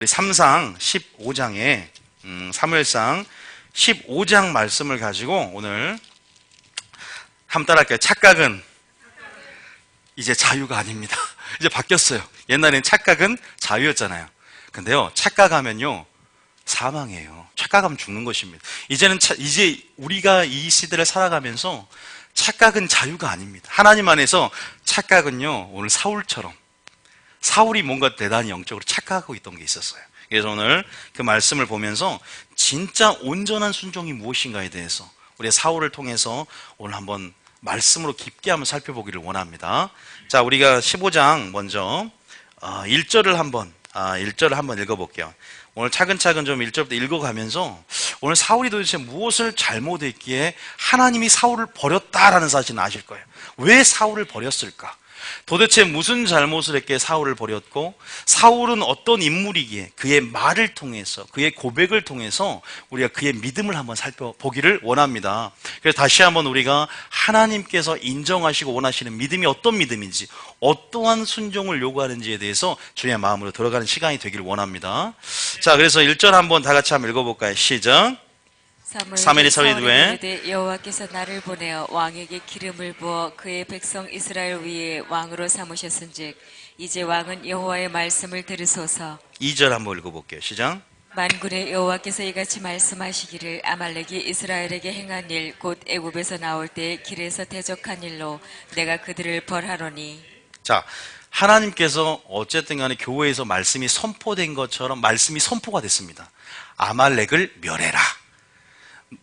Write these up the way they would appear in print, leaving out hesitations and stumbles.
삼상 15장에 사무엘상 15장 말씀을 가지고 오늘 한번 따라할게요. 착각은 이제 자유가 아닙니다. 이제 바뀌었어요. 옛날엔 착각은 자유였잖아요. 근데요, 착각하면요 사망이에요. 착각하면 죽는 것입니다. 이제 우리가 이 시대를 살아가면서 착각은 자유가 아닙니다. 하나님 안에서 착각은요, 오늘 사울이 뭔가 대단히 영적으로 착각하고 있던 게 있었어요. 그래서 오늘 그 말씀을 보면서 진짜 온전한 순종이 무엇인가에 대해서 우리 사울을 통해서 오늘 한번 말씀으로 깊게 한번 살펴보기를 원합니다. 자, 우리가 15장 먼저 1절을 한번 읽어볼게요. 오늘 차근차근 좀 1절부터 읽어가면서 오늘 사울이 도대체 무엇을 잘못했기에 하나님이 사울을 버렸다라는 사실을 아실 거예요. 왜 사울을 버렸을까? 도대체 무슨 잘못을 했기에 사울을 버렸고, 사울은 어떤 인물이기에 그의 말을 통해서, 그의 고백을 통해서 우리가 그의 믿음을 한번 살펴보기를 원합니다. 그래서 다시 한번 우리가 하나님께서 인정하시고 원하시는 믿음이 어떤 믿음인지, 어떠한 순종을 요구하는지에 대해서 주님의 마음으로 들어가는 시간이 되기를 원합니다. 자, 그래서 1절 한번 다 같이 한번 읽어볼까요? 시작. 사무엘이 사울에게 이르되 여호와께서 나를 보내어 왕에게 기름을 부어 그의 백성 이스라엘 위에 왕으로 삼으셨은즉 이제 왕은 여호와의 말씀을 들으소서. 2절 한번 읽어볼게요. 시작. 만군의 여호와께서 이같이 말씀하시기를 아말렉이 이스라엘에게 행한 일 곧 애굽에서 나올 때 길에서 대적한 일로 내가 그들을 벌하노니. 자, 하나님께서 어쨌든 간에 교회에서 말씀이 선포된 것처럼 말씀이 선포가 됐습니다. 아말렉을 멸해라.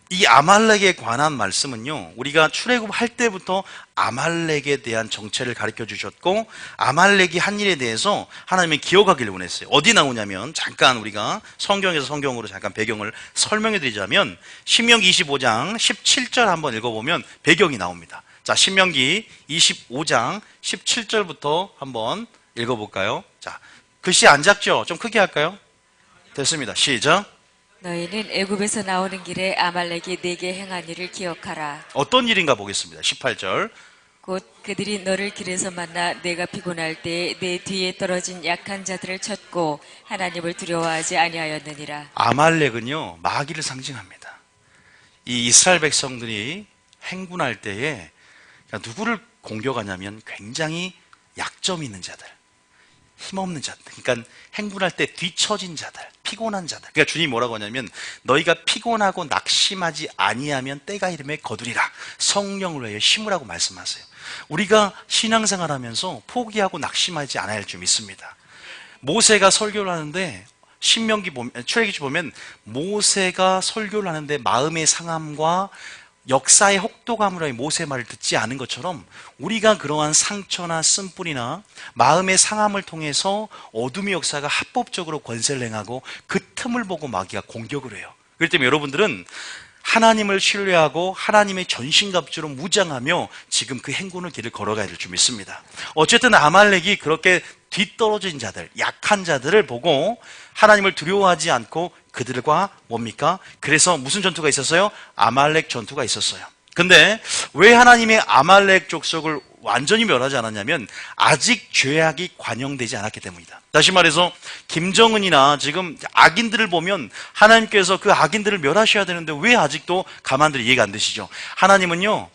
이 아말렉에 관한 말씀은요, 우리가 출애굽할 때부터 아말렉에 대한 정체를 가르쳐 주셨고, 아말렉이 한 일에 대해서 하나님이 기억하기를 원했어요. 어디 나오냐면, 잠깐 우리가 성경으로 잠깐 배경을 설명해 드리자면, 신명기 25장 17절 한번 읽어보면 배경이 나옵니다. 자, 신명기 25장 17절부터 한번 읽어볼까요? 자, 글씨 안 작죠? 좀 크게 할까요? 됐습니다. 시작. 너희는 애굽에서 나오는 길에 아말렉이 네게 행한 일을 기억하라. 어떤 일인가 보겠습니다. 18절. 곧 그들이 너를 길에서 만나 내가 피곤할 때 내 뒤에 떨어진 약한 자들을 쳤고 하나님을 두려워하지 아니하였느니라. 아말렉은요, 마귀를 상징합니다. 이 이스라엘 백성들이 행군할 때에 누구를 공격하냐면 굉장히 약점 있는 자들, 힘없는 자들, 그러니까 행군할 때 뒤처진 자들, 피곤한 자들. 그러니까 주님이 뭐라고 하냐면, 너희가 피곤하고 낙심하지 아니하면 때가 이름에 거두리라. 성령으로 하여 힘으라고 말씀하세요. 우리가 신앙생활 하면서 포기하고 낙심하지 않아야 할 줄 믿습니다. 모세가 설교를 하는데, 출애굽기 보면 모세가 설교를 하는데 마음의 상함과 역사의 혹독함으로 모세의 말을 듣지 않은 것처럼, 우리가 그러한 상처나 쓴뿌리나 마음의 상함을 통해서 어둠의 역사가 합법적으로 권세를 행하고 그 틈을 보고 마귀가 공격을 해요. 그렇기 때문에 여러분들은 하나님을 신뢰하고 하나님의 전신갑주로 무장하며 지금 그 행군의 길을 걸어가야 될 줄 믿습니다. 어쨌든 아말렉이 그렇게 뒤떨어진 자들, 약한 자들을 보고 하나님을 두려워하지 않고 그들과 뭡니까? 그래서 무슨 전투가 있었어요? 아말렉 전투가 있었어요. 근데 왜 하나님의 아말렉 족속을 완전히 멸하지 않았냐면, 아직 죄악이 관영되지 않았기 때문이다. 다시 말해서 김정은이나 지금 악인들을 보면 하나님께서 그 악인들을 멸하셔야 되는데 왜 아직도 가만들이 이해가 안 되시죠? 하나님은요,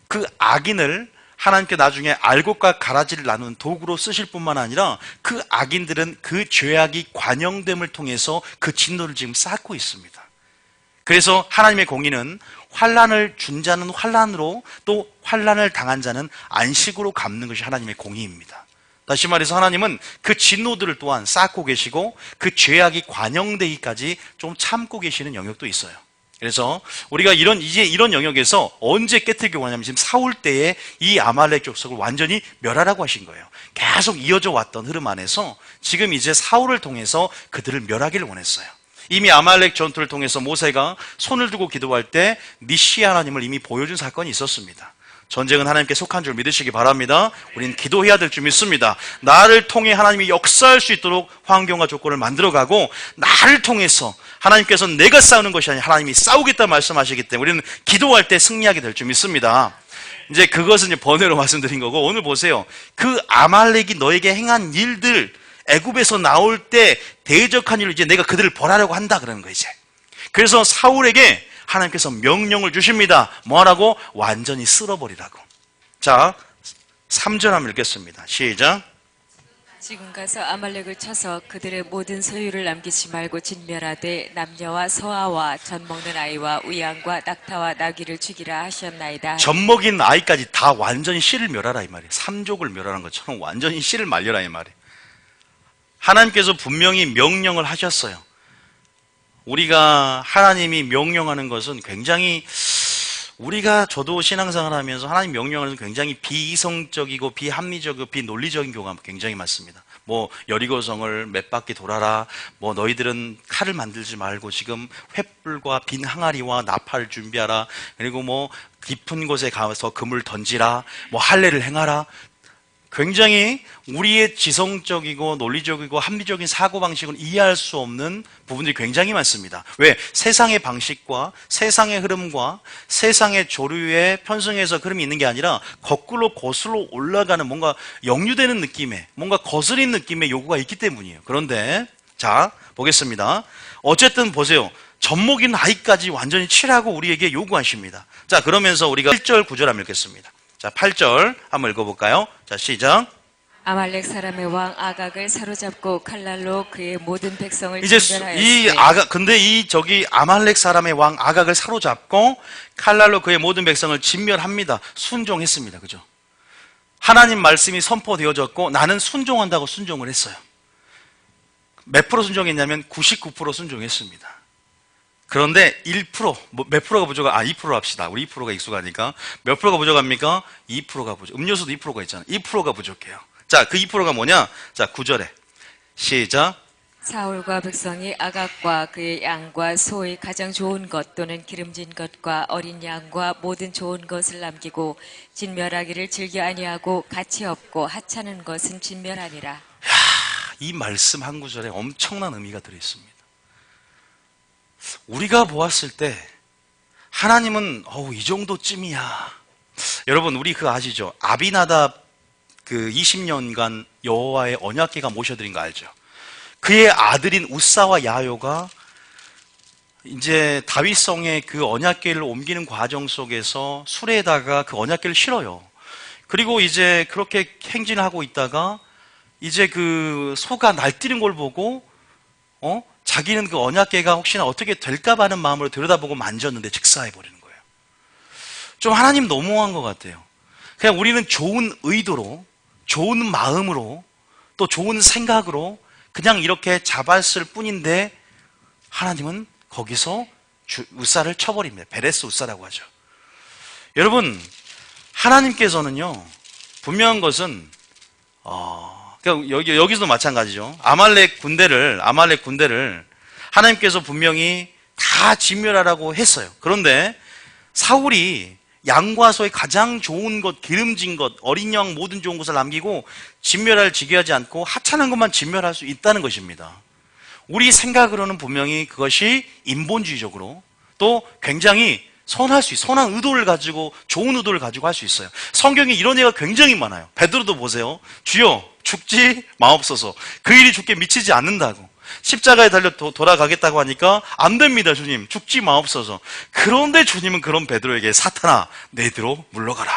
그 악인을 하나님께 나중에 알곡과 가라지를 나누는 도구로 쓰실 뿐만 아니라 그 악인들은 그 죄악이 관영됨을 통해서 그 진노를 지금 쌓고 있습니다. 그래서 하나님의 공의는 환난을 준 자는 환난으로, 또 환난을 당한 자는 안식으로 갚는 것이 하나님의 공의입니다. 다시 말해서 하나님은 그 진노들을 또한 쌓고 계시고 그 죄악이 관영되기까지 좀 참고 계시는 영역도 있어요. 그래서 우리가 이제 이런 영역에서 언제 깨뜨리려고 하냐면, 지금 사울 때에 이 아말렉 족속을 완전히 멸하라고 하신 거예요. 계속 이어져 왔던 흐름 안에서 지금 이제 사울을 통해서 그들을 멸하기를 원했어요. 이미 아말렉 전투를 통해서 모세가 손을 두고 기도할 때 니시 하나님을 이미 보여준 사건이 있었습니다. 전쟁은 하나님께 속한 줄 믿으시기 바랍니다. 우리는 기도해야 될 줄 믿습니다. 나를 통해 하나님이 역사할 수 있도록 환경과 조건을 만들어가고, 나를 통해서 하나님께서 내가 싸우는 것이 아니라 하나님이 싸우겠다 말씀하시기 때문에 우리는 기도할 때 승리하게 될 줄 믿습니다. 이제 그것은 번외로 말씀드린 거고, 오늘 보세요. 그 아말렉이 너에게 행한 일들, 애굽에서 나올 때 대적한 일로 이제 내가 그들을 벌하려고 한다 그러는 거예요, 이제. 그래서 사울에게 하나님께서 명령을 주십니다. 뭐 하라고? 완전히 쓸어버리라고. 자, 3절 한번 읽겠습니다. 시작. 지금 가서 아말렉을 쳐서 그들의 모든 소유를 남기지 말고 진멸하되 남녀와 소아와 젖 먹는 아이와 우양과 낙타와 나귀를 죽이라 하셨나이다. 젖 먹인 아이까지 다 완전히 씨를 멸하라 이 말이에요. 삼족을 멸하는 것처럼 완전히 씨를 말려라 이 말이에요. 하나님께서 분명히 명령을 하셨어요. 우리가 하나님이 명령하는 것은 굉장히 저도 신앙생활 하면서 하나님 명령하는 것은 굉장히 비이성적이고 비합리적이고 비논리적인 경우가 굉장히 많습니다. 뭐 여리고성을 몇 바퀴 돌아라, 뭐 너희들은 칼을 만들지 말고 지금 횃불과 빈 항아리와 나팔을 준비하라, 그리고 뭐 깊은 곳에 가서 금을 던지라, 뭐 할례를 행하라. 굉장히 우리의 지성적이고 논리적이고 합리적인 사고방식은 이해할 수 없는 부분들이 굉장히 많습니다. 왜? 세상의 방식과 세상의 흐름과 세상의 조류에 편승해서 흐름이 있는 게 아니라 거꾸로 거슬러 올라가는 뭔가 역류되는 느낌의, 뭔가 거스린 느낌의 요구가 있기 때문이에요. 그런데 자, 보겠습니다. 어쨌든 보세요. 젖먹인 아이까지 완전히 치라고 우리에게 요구하십니다. 자, 그러면서 우리가 8절 9절 한번 읽겠습니다. 자, 8절 한번 읽어볼까요? 자, 시작. 아말렉 사람의 왕 아각을 사로잡고 칼날로 그의 모든 백성을 이제 진멸하였으되 근데 아말렉 사람의 왕 아각을 사로잡고 칼날로 그의 모든 백성을 진멸합니다. 순종했습니다. 그죠? 하나님 말씀이 선포되어졌고 나는 순종한다고 순종을 했어요. 몇 프로 순종했냐면 99% 순종했습니다. 그런데 1%, 몇 프로가 부족하, 2% 합시다. 우리 2%가 익숙하니까. 몇 프로가 부족합니까? 2%가 부족. 음료수도 2%가 있잖아요. 2%가 부족해요. 자, 그 2%가 뭐냐? 자, 9절에. 시작. 사울과 백성이 아각과 그의 양과 소의 가장 좋은 것 또는 기름진 것과 어린 양과 모든 좋은 것을 남기고 진멸하기를 즐겨 아니하고 가치 없고 하찮은 것은 진멸하니라. 이 말씀 한 구절에 엄청난 의미가 들어있습니다. 우리가 보았을 때 하나님은 이 정도쯤이야. 여러분, 우리 그거 아시죠? 아비나답 그 20년간 여호와의 언약궤가 모셔드린 거 알죠? 그의 아들인 우사와 야요가 이제 다윗성의 그 언약궤를 옮기는 과정 속에서 수레에다가 그 언약궤를 실어요. 그리고 이제 그렇게 행진을 하고 있다가 이제 그 소가 날뛰는 걸 보고 자기는 그 언약궤가 혹시나 어떻게 될까 하는 마음으로 들여다보고 만졌는데 즉사해버리는 거예요. 좀 하나님 너무한 것 같아요. 그냥 우리는 좋은 의도로, 좋은 마음으로, 또 좋은 생각으로 그냥 이렇게 잡았을 뿐인데 하나님은 거기서 우사를 쳐버립니다. 베레스 우사라고 하죠. 여러분, 하나님께서는요, 분명한 것은 그러니까 여기서도 마찬가지죠. 아말렉 군대를 하나님께서 분명히 다 진멸하라고 했어요. 그런데 사울이 양과 소의 가장 좋은 것, 기름진 것, 어린 양 모든 좋은 것을 남기고 진멸할 지게하지 않고 하찮은 것만 진멸할 수 있다는 것입니다. 우리 생각으로는 분명히 그것이 인본주의적으로 또 굉장히 선한 의도를 가지고, 좋은 의도를 가지고 할 수 있어요. 성경에 이런 예가 굉장히 많아요. 베드로도 보세요. 주여 죽지 마옵소서. 그 일이 죽게 미치지 않는다고. 십자가에 달려 돌아가겠다고 하니까 안 됩니다, 주님. 죽지 마옵소서. 그런데 주님은 그런 베드로에게 사탄아, 내 뒤로 물러가라.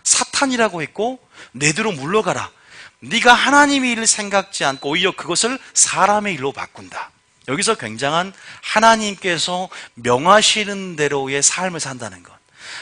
사탄이라고 했고 내 뒤로 물러가라. 네가 하나님의 일을 생각지 않고 오히려 그것을 사람의 일로 바꾼다. 여기서 굉장한 하나님께서 명하시는 대로의 삶을 산다는 것.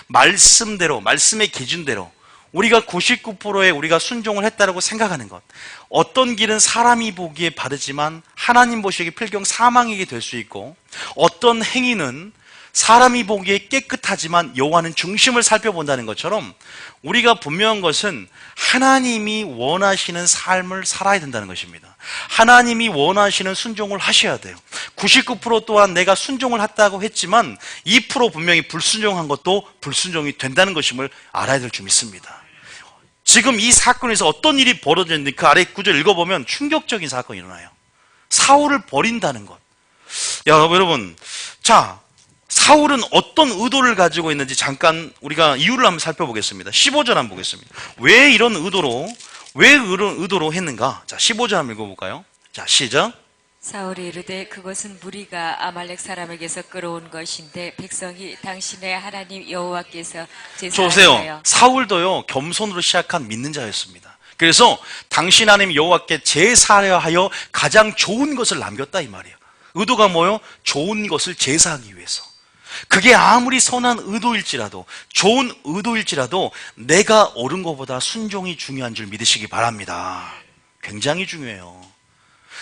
말씀대로, 말씀의 기준대로 우리가 99%의 우리가 순종을 했다라고 생각하는 것. 어떤 길은 사람이 보기에 바르지만 하나님 보시기에 필경 사망이게 될 수 있고, 어떤 행위는 사람이 보기에 깨끗하지만 여호와는 중심을 살펴본다는 것처럼 우리가 분명한 것은 하나님이 원하시는 삶을 살아야 된다는 것입니다. 하나님이 원하시는 순종을 하셔야 돼요. 99% 또한 내가 순종을 했다고 했지만 2% 분명히 불순종한 것도 불순종이 된다는 것임을 알아야 될 줄 믿습니다. 지금 이 사건에서 어떤 일이 벌어졌는지 그 아래 구절 읽어보면 충격적인 사건이 일어나요. 사울을 버린다는 것. 여러분, 자, 사울은 어떤 의도를 가지고 있는지 잠깐 우리가 이유를 한번 살펴보겠습니다. 15절 한번 보겠습니다. 왜 이런 의도로 왜 의도로 했는가? 자, 15절 한번 읽어볼까요? 자, 시작. 사울이 이르되 그것은 무리가 아말렉 사람에게서 끌어온 것인데 백성이 당신의 하나님 여호와께서 보세요. 제사하여 사울도요, 겸손으로 시작한 믿는 자였습니다. 그래서 당신 하나님 여호와께 제사하여 가장 좋은 것을 남겼다 이 말이에요. 의도가 뭐요? 좋은 것을 제사하기 위해서. 그게 아무리 선한 의도일지라도, 좋은 의도일지라도 내가 옳은 것보다 순종이 중요한 줄 믿으시기 바랍니다. 굉장히 중요해요.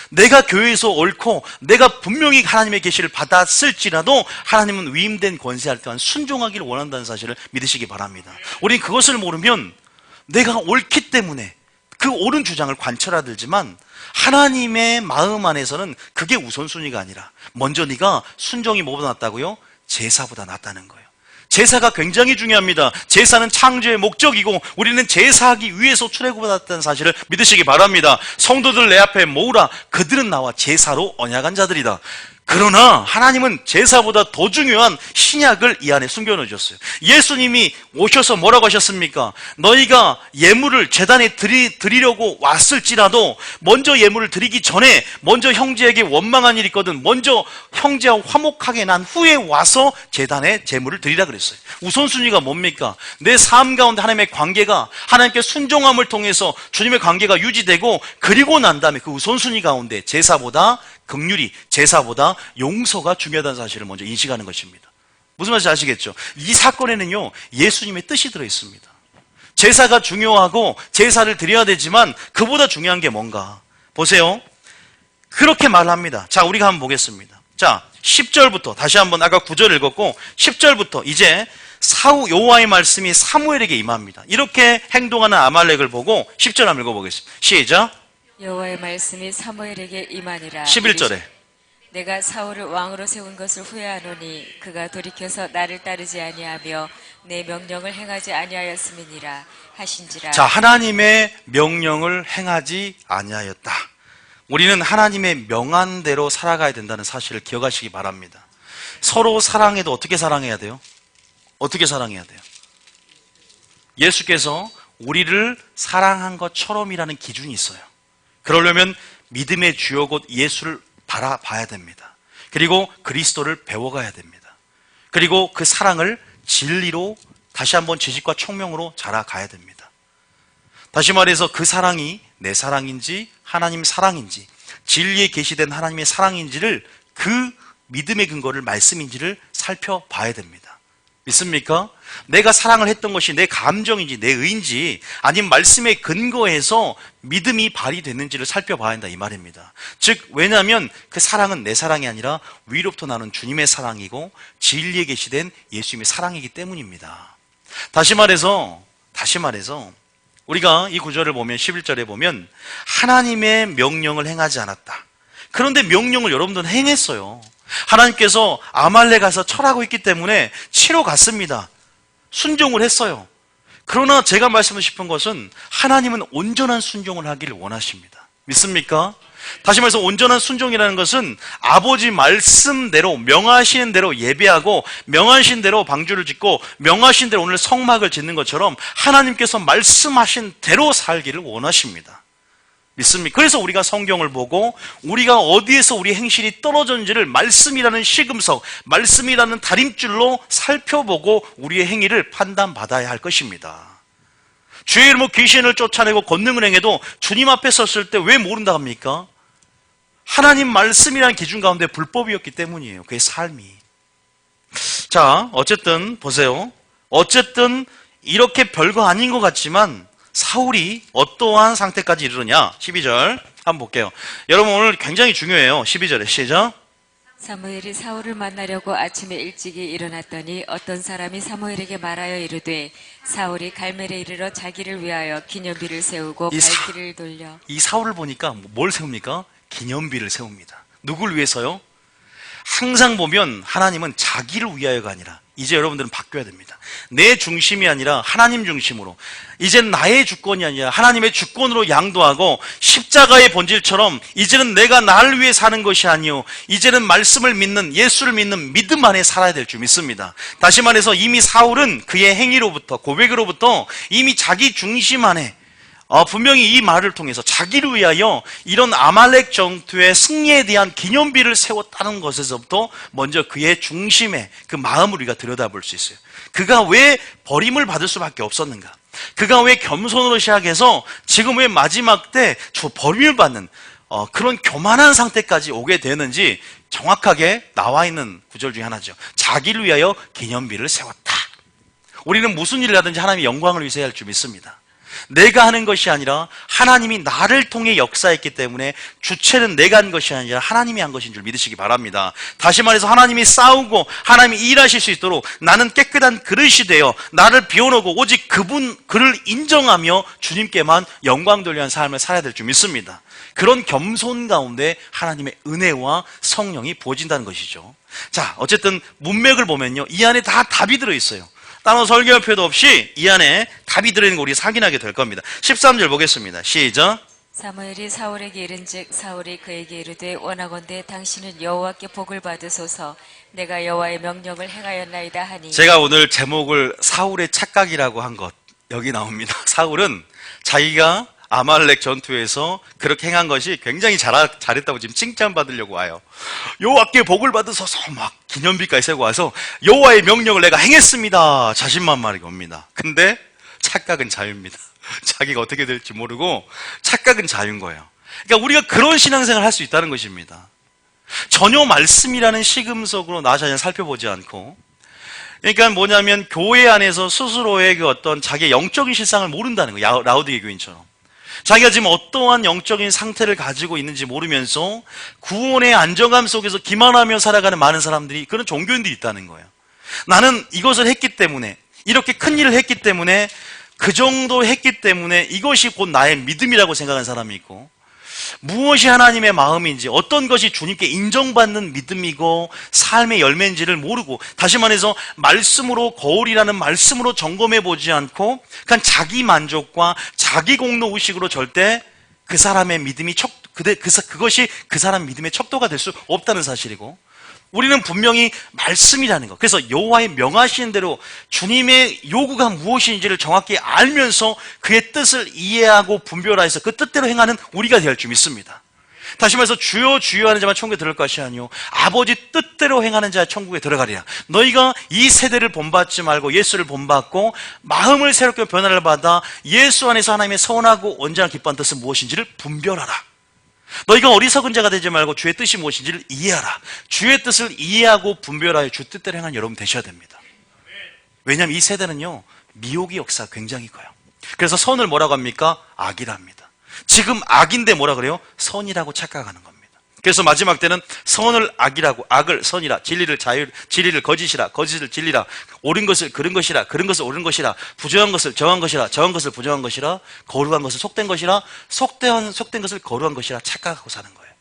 내가 교회에서 옳고 내가 분명히 하나님의 계시를 받았을지라도 하나님은 위임된 권세할 때만 순종하기를 원한다는 사실을 믿으시기 바랍니다. 우리는 그것을 모르면 내가 옳기 때문에 그 옳은 주장을 관철하들지만 하나님의 마음 안에서는 그게 우선순위가 아니라 먼저 네가 순종이 뭐보다 낫다고요? 제사보다 낫다는 거예요. 제사가 굉장히 중요합니다. 제사는 창조의 목적이고 우리는 제사하기 위해서 출애굽받았다는 사실을 믿으시기 바랍니다. 성도들 내 앞에 모으라. 그들은 나와 제사로 언약한 자들이다. 그러나 하나님은 제사보다 더 중요한 신약을 이 안에 숨겨놓으셨어요. 예수님이 오셔서 뭐라고 하셨습니까? 너희가 예물을 제단에 드리려고 왔을지라도 먼저 예물을 드리기 전에 먼저 형제에게 원망한 일이 있거든 먼저 형제와 화목하게 난 후에 와서 제단에 제물을 드리라 그랬어요. 우선순위가 뭡니까? 내 삶 가운데 하나님의 관계가 하나님께 순종함을 통해서 주님의 관계가 유지되고 그리고 난 다음에 그 우선순위 가운데 제사보다 긍휼이, 제사보다 용서가 중요하다는 사실을 먼저 인식하는 것입니다. 무슨 말인지 아시겠죠? 이 사건에는요, 예수님의 뜻이 들어있습니다. 제사가 중요하고 제사를 드려야 되지만 그보다 중요한 게 뭔가? 보세요. 그렇게 말합니다. 자, 우리가 한번 보겠습니다. 자, 10절부터 다시 한번 아까 9절 읽었고 10절부터 이제 여호와의 말씀이 사무엘에게 임합니다. 이렇게 행동하는 아말렉을 보고 10절 한번 읽어보겠습니다. 시작. 여호와의 말씀이 사무엘에게 임하니라. 11절에 내가 사울을 왕으로 세운 것을 후회하노니 그가 돌이켜서 나를 따르지 아니하며 내 명령을 행하지 아니하였음이니라 하신지라. 자, 하나님의 명령을 행하지 아니하였다. 우리는 하나님의 명한 대로 살아가야 된다는 사실을 기억하시기 바랍니다. 서로 사랑해도 어떻게 사랑해야 돼요? 어떻게 사랑해야 돼요? 예수께서 우리를 사랑한 것처럼이라는 기준이 있어요. 그러려면 믿음의 주요 곧 예수를 바라봐야 됩니다. 그리고 그리스도를 배워가야 됩니다. 그리고 그 사랑을 진리로 다시 한번 지식과 총명으로 자라가야 됩니다. 다시 말해서 그 사랑이 내 사랑인지 하나님 사랑인지 진리에 계시된 하나님의 사랑인지를 그 믿음의 근거를 말씀인지를 살펴봐야 됩니다. 믿습니까? 내가 사랑을 했던 것이 내 감정인지 내 의인지 아니면 말씀에 근거해서 믿음이 발휘됐는지를 살펴봐야 한다 이 말입니다. 즉 왜냐하면 그 사랑은 내 사랑이 아니라 위로부터 나는 주님의 사랑이고 진리에 계시된 예수님의 사랑이기 때문입니다. 다시 말해서 우리가 이 구절을 보면 11절에 보면 하나님의 명령을 행하지 않았다. 그런데 명령을 여러분들은 행했어요. 하나님께서 아말렉 가서 철하고 있기 때문에 치러 갔습니다. 순종을 했어요. 그러나 제가 말씀드리고 싶은 것은 하나님은 온전한 순종을 하기를 원하십니다. 믿습니까? 다시 말해서 온전한 순종이라는 것은 아버지 말씀대로 명하시는 대로 예배하고 명하신 대로 방주를 짓고 명하신 대로 오늘 성막을 짓는 것처럼 하나님께서 말씀하신 대로 살기를 원하십니다. 믿습니까? 그래서 우리가 성경을 보고 우리가 어디에서 우리 행실이 떨어졌는지를 말씀이라는 시금석, 말씀이라는 다림줄로 살펴보고 우리의 행위를 판단받아야 할 것입니다. 주의 이름으로 귀신을 쫓아내고 권능을 행해도 주님 앞에 섰을 때 왜 모른다 합니까? 하나님 말씀이라는 기준 가운데 불법이었기 때문이에요. 그의 삶이. 자, 어쨌든 보세요. 어쨌든 이렇게 별거 아닌 것 같지만 사울이 어떠한 상태까지 이르느냐? 12절 한번 볼게요. 여러분 오늘 굉장히 중요해요. 12절에 시작. 사무엘이 사울을 만나려고 아침에 일찍이 일어났더니 어떤 사람이 사무엘에게 말하여 이르되 사울이 갈멜에 이르러 자기를 위하여 기념비를 세우고 발길을 돌려. 이 사울을 보니까 뭘 세웁니까? 기념비를 세웁니다. 누굴 위해서요? 항상 보면 하나님은 자기를 위하여가 아니라 이제 여러분들은 바뀌어야 됩니다. 내 중심이 아니라 하나님 중심으로, 이젠 나의 주권이 아니라 하나님의 주권으로 양도하고 십자가의 본질처럼 이제는 내가 나를 위해 사는 것이 아니요 이제는 말씀을 믿는 예수를 믿는 믿음 안에 살아야 될 줄 믿습니다. 다시 말해서 이미 사울은 그의 행위로부터 고백으로부터 이미 자기 중심 안에 분명히 이 말을 통해서 자기를 위하여 이런 아말렉 전투의 승리에 대한 기념비를 세웠다는 것에서부터 먼저 그의 중심에 그 마음을 우리가 들여다볼 수 있어요. 그가 왜 버림을 받을 수밖에 없었는가? 그가 왜 겸손으로 시작해서 지금 왜 마지막 때 버림을 받는 그런 교만한 상태까지 오게 되는지 정확하게 나와 있는 구절 중에 하나죠. 자기를 위하여 기념비를 세웠다. 우리는 무슨 일을 하든지 하나님의 영광을 위해서 해야 할 줄 믿습니다. 내가 하는 것이 아니라 하나님이 나를 통해 역사했기 때문에 주체는 내가 한 것이 아니라 하나님이 한 것인 줄 믿으시기 바랍니다. 다시 말해서 하나님이 싸우고 하나님이 일하실 수 있도록 나는 깨끗한 그릇이 되어 나를 비워놓고 오직 그를 인정하며 주님께만 영광 돌리는 삶을 살아야 될 줄 믿습니다. 그런 겸손 가운데 하나님의 은혜와 성령이 부어진다는 것이죠. 자, 어쨌든 문맥을 보면요, 이 안에 다 답이 들어있어요. 따로 설교할 필요도 없이 이 안에 답이 들어있는 거 우리가 확인하게 될 겁니다. 13절 보겠습니다. 시작. 사무엘이 사울에게 이른즉 사울이 그에게 이르되 원하건대 당신은 여호와께 복을 받으소서 내가 여호와의 명령을 행하였나이다 하니. 제가 오늘 제목을 사울의 착각이라고 한 것 여기 나옵니다. 사울은 자기가 아말렉 전투에서 그렇게 행한 것이 굉장히 잘했다고 지금 칭찬받으려고 와요. 여호와께 복을 받으소서 막 기념비까지 세고 와서 여호와의 명령을 내가 행했습니다. 자신만만하게 옵니다. 근데 착각은 자유입니다. 자기가 어떻게 될지 모르고 착각은 자유인 거예요. 그러니까 우리가 그런 신앙생활을 할 수 있다는 것입니다. 전혀 말씀이라는 시금석으로 나 자신을 살펴보지 않고, 그러니까 뭐냐면 교회 안에서 스스로의 그 어떤 자기의 영적인 실상을 모른다는 거예요. 라우디게 교인처럼. 자기가 지금 어떠한 영적인 상태를 가지고 있는지 모르면서 구원의 안정감 속에서 기만하며 살아가는 많은 사람들이, 그런 종교인들이 있다는 거예요. 나는 이것을 했기 때문에, 이렇게 큰 일을 했기 때문에, 그 정도 했기 때문에 이것이 곧 나의 믿음이라고 생각하는 사람이 있고, 무엇이 하나님의 마음인지, 어떤 것이 주님께 인정받는 믿음이고 삶의 열매인지를 모르고, 다시 말해서 말씀으로, 거울이라는 말씀으로 점검해 보지 않고 그냥 자기 만족과 자기 공로 의식으로 절대 그 사람의 믿음이 그것이 그 사람 믿음의 척도가 될 수 없다는 사실이고, 우리는 분명히 말씀이라는 것, 그래서 여호와의 명하시는 대로 주님의 요구가 무엇인지를 정확히 알면서 그의 뜻을 이해하고 분별하여서 그 뜻대로 행하는 우리가 되어야 할 줄 믿습니다. 다시 말해서 주여 주여 하는 자만 천국에 들어갈 것이 아니요 아버지 뜻대로 행하는 자가 천국에 들어가리라. 너희가 이 세대를 본받지 말고 예수를 본받고 마음을 새롭게 변화를 받아 예수 안에서 하나님의 선하고 온전한 기뻐하는 뜻은 무엇인지를 분별하라. 너희가 어리석은 자가 되지 말고 주의 뜻이 무엇인지를 이해하라. 주의 뜻을 이해하고 분별하여 주 뜻대로 행하는 여러분 되셔야 됩니다. 왜냐하면 이 세대는요, 미혹의 역사가 굉장히 커요. 그래서 선을 뭐라고 합니까? 악이라 합니다. 지금 악인데 뭐라 그래요? 선이라고 착각하는 겁니다. 그래서 마지막 때는 선을 악이라고, 악을 선이라, 진리를 거짓이라, 거짓을 진리라, 옳은 것을 그른 것이라, 그른 것을 옳은 것이라, 부정한 것을 정한 것이라, 정한 것을 부정한 것이라, 거룩한 것을 속된 것이라, 속된 것을 거룩한 것이라 착각하고 사는 거예요.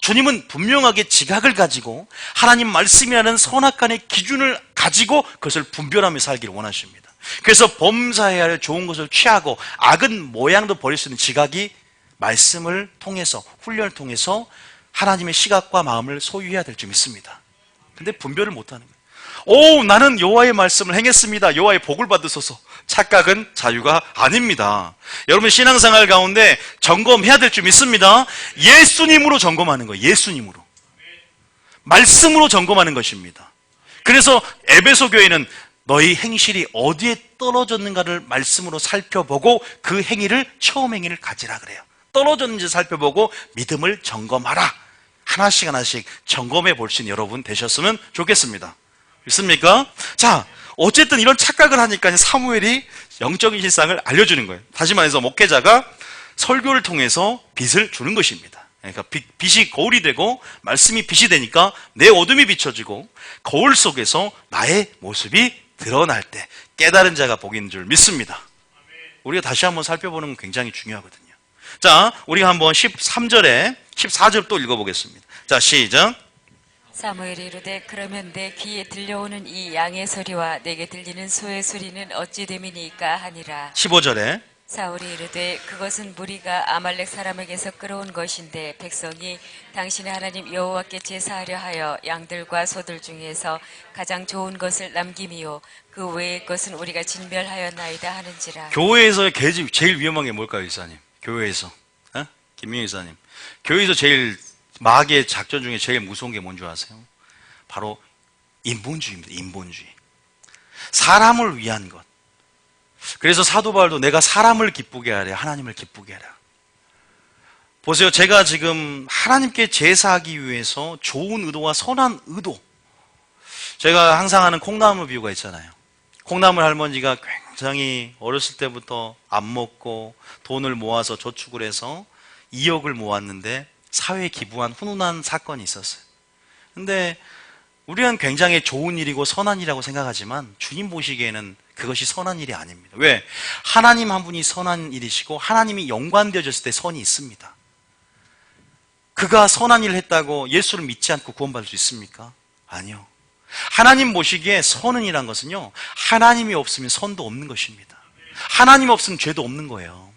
주님은 분명하게 지각을 가지고 하나님 말씀이라는 선악간의 기준을 가지고 그것을 분별하며 살기를 원하십니다. 그래서 범사해야 할 좋은 것을 취하고 악은 모양도 버릴 수 있는 지각이 말씀을 통해서, 훈련을 통해서 하나님의 시각과 마음을 소유해야 될 줄 믿습니다. 근데 분별을 못하는 거예요. 나는 여호와의 말씀을 행했습니다. 여호와의 복을 받으소서. 착각은 자유가 아닙니다. 여러분 신앙생활 가운데 점검해야 될 줄 믿습니다. 예수님으로 점검하는 거예요. 예수님으로. 말씀으로 점검하는 것입니다. 그래서 에베소 교회는 너희 행실이 어디에 떨어졌는가를 말씀으로 살펴보고 그 행위를, 처음 행위를 가지라 그래요. 떨어졌는지 살펴보고 믿음을 점검하라. 하나씩 점검해 볼 수 있는 여러분 되셨으면 좋겠습니다. 믿습니까? 자, 어쨌든 이런 착각을 하니까 사무엘이 영적인 실상을 알려주는 거예요. 다시 말해서 목회자가 설교를 통해서 빛을 주는 것입니다. 그러니까 빛이 거울이 되고 말씀이 빛이 되니까 내 어둠이 비춰지고 거울 속에서 나의 모습이 드러날 때 깨달은 자가 복이 있는 줄 믿습니다. 우리가 다시 한번 살펴보는 건 굉장히 중요하거든요. 자, 우리가 한번 13절에 14절 또 읽어보겠습니다. 자, 시작. 사무엘이 이르되 그러면 내 귀에 들려오는 이 양의 소리와 내게 들리는 소의 소리는 어찌 됨이니까 하니라. 15절에 사울이 이르되 그것은 무리가 아말렉 사람에게서 끌어온 것인데 백성이 당신의 하나님 여호와께 제사하려 하여 양들과 소들 중에서 가장 좋은 것을 남김이요 그 외의 것은 우리가 진멸하였나이다 하는지라. 교회에서 제일 위험한 게 뭘까요, 이사님? 교회에서. 김민희 이사님. 교회에서 제일 마귀의 작전 중에 제일 무서운 게 뭔지 아세요? 바로 인본주의입니다. 인본주의. 사람을 위한 것. 그래서 사도 바울도 내가 사람을 기쁘게 하랴 하나님을 기쁘게 하랴. 보세요. 제가 지금 하나님께 제사하기 위해서 좋은 의도와 선한 의도. 제가 항상 하는 콩나물 비유가 있잖아요. 콩나물 할머니가 굉장히 어렸을 때부터 안 먹고 돈을 모아서 저축을 해서 2억을 모았는데 사회에 기부한 훈훈한 사건이 있었어요. 근데 우리는 굉장히 좋은 일이고 선한 일이라고 생각하지만 주님 보시기에는 그것이 선한 일이 아닙니다. 왜? 하나님 한 분이 선한 일이시고 하나님이 연관되어졌을 때 선이 있습니다. 그가 선한 일을 했다고 예수를 믿지 않고 구원받을 수 있습니까? 아니요. 하나님 보시기에 선은이란 것은요, 하나님이 없으면 선도 없는 것입니다. 하나님 없으면 죄도 없는 거예요.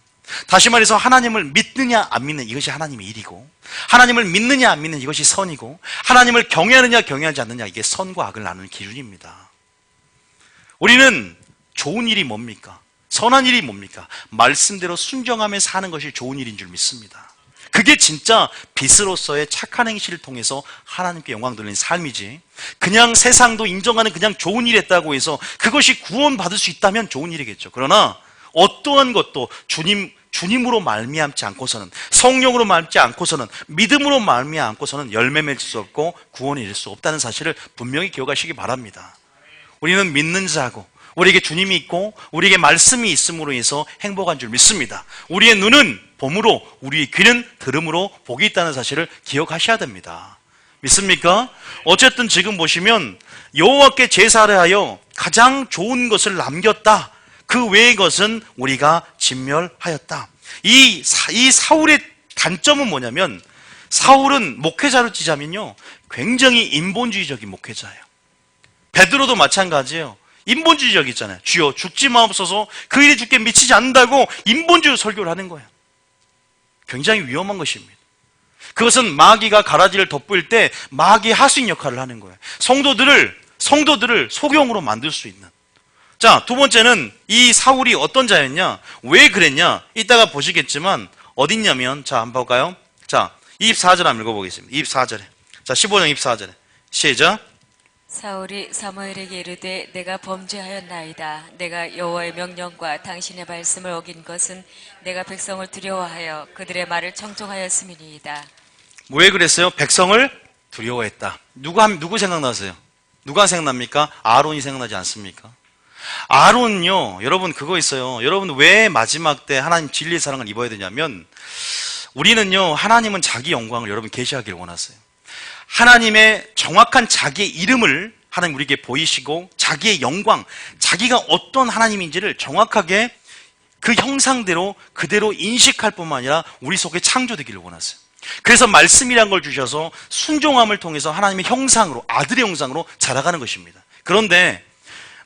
다시 말해서 하나님을 믿느냐 안 믿느냐 이것이 하나님의 일이고, 하나님을 믿느냐 안 믿느냐 이것이 선이고, 하나님을 경외하느냐 경외하지 않느냐 이게 선과 악을 나누는 기준입니다. 우리는 좋은 일이 뭡니까? 선한 일이 뭡니까? 말씀대로 순종하며 사는 것이 좋은 일인 줄 믿습니다. 그게 진짜 빛으로서의 착한 행실을 통해서 하나님께 영광 돌리는 삶이지, 그냥 세상도 인정하는 그냥 좋은 일 했다고 해서 그것이 구원받을 수 있다면 좋은 일이겠죠. 그러나 어떠한 것도 주님으로 말미암지 않고서는, 성령으로 말미암지 않고서는, 믿음으로 말미암지 않고서는 열매 맺을 수 없고 구원을 이룰 수 없다는 사실을 분명히 기억하시기 바랍니다. 우리는 믿는 자고 우리에게 주님이 있고 우리에게 말씀이 있음으로 해서 행복한 줄 믿습니다. 우리의 눈은 봄으로, 우리의 귀는 들음으로 복이 있다는 사실을 기억하셔야 됩니다. 믿습니까? 어쨌든 지금 보시면 여호와께 제사를 하여 가장 좋은 것을 남겼다. 그 외의 것은 우리가 진멸하였다. 이 사울의 단점은 뭐냐면, 사울은 목회자로 치자면요, 굉장히 인본주의적인 목회자예요. 베드로도 마찬가지예요. 인본주의적이잖아요. 주여 죽지 마옵소서, 그 일이 주께 미치지 않는다고 인본주의로 설교를 하는 거예요. 굉장히 위험한 것입니다. 그것은 마귀가 가라지를 돋보일 때 마귀의 하수인 역할을 하는 거예요. 성도들을 소경으로 만들 수 있는. 자, 두 번째는 이 사울이 어떤 자였냐? 왜 그랬냐? 이따가 보시겠지만 어딨냐면, 자, 한번 볼까요? 자, 24절 한번 읽어보겠습니다. 24절에. 자, 15장 24절에. 시작. 사울이 사무엘에게 이르되 내가 범죄하였나이다. 내가 여호와의 명령과 당신의 말씀을 어긴 것은 내가 백성을 두려워하여 그들의 말을 청종하였음이니이다. 왜 그랬어요? 백성을 두려워했다. 누구 생각나세요? 누가 생각납니까? 아론이 생각나지 않습니까? 아론은요, 여러분 그거 있어요. 여러분 왜 마지막 때 하나님 진리의 사랑을 입어야 되냐면, 우리는요, 하나님은 자기 영광을 여러분 계시하기를 원하세요. 하나님의 정확한 자기의 이름을 하나님 우리에게 보이시고, 자기의 영광, 자기가 어떤 하나님인지를 정확하게 그 형상대로 그대로 인식할 뿐만 아니라 우리 속에 창조되기를 원하세요. 그래서 말씀이란 걸 주셔서 순종함을 통해서 하나님의 형상으로, 아들의 형상으로 자라가는 것입니다. 그런데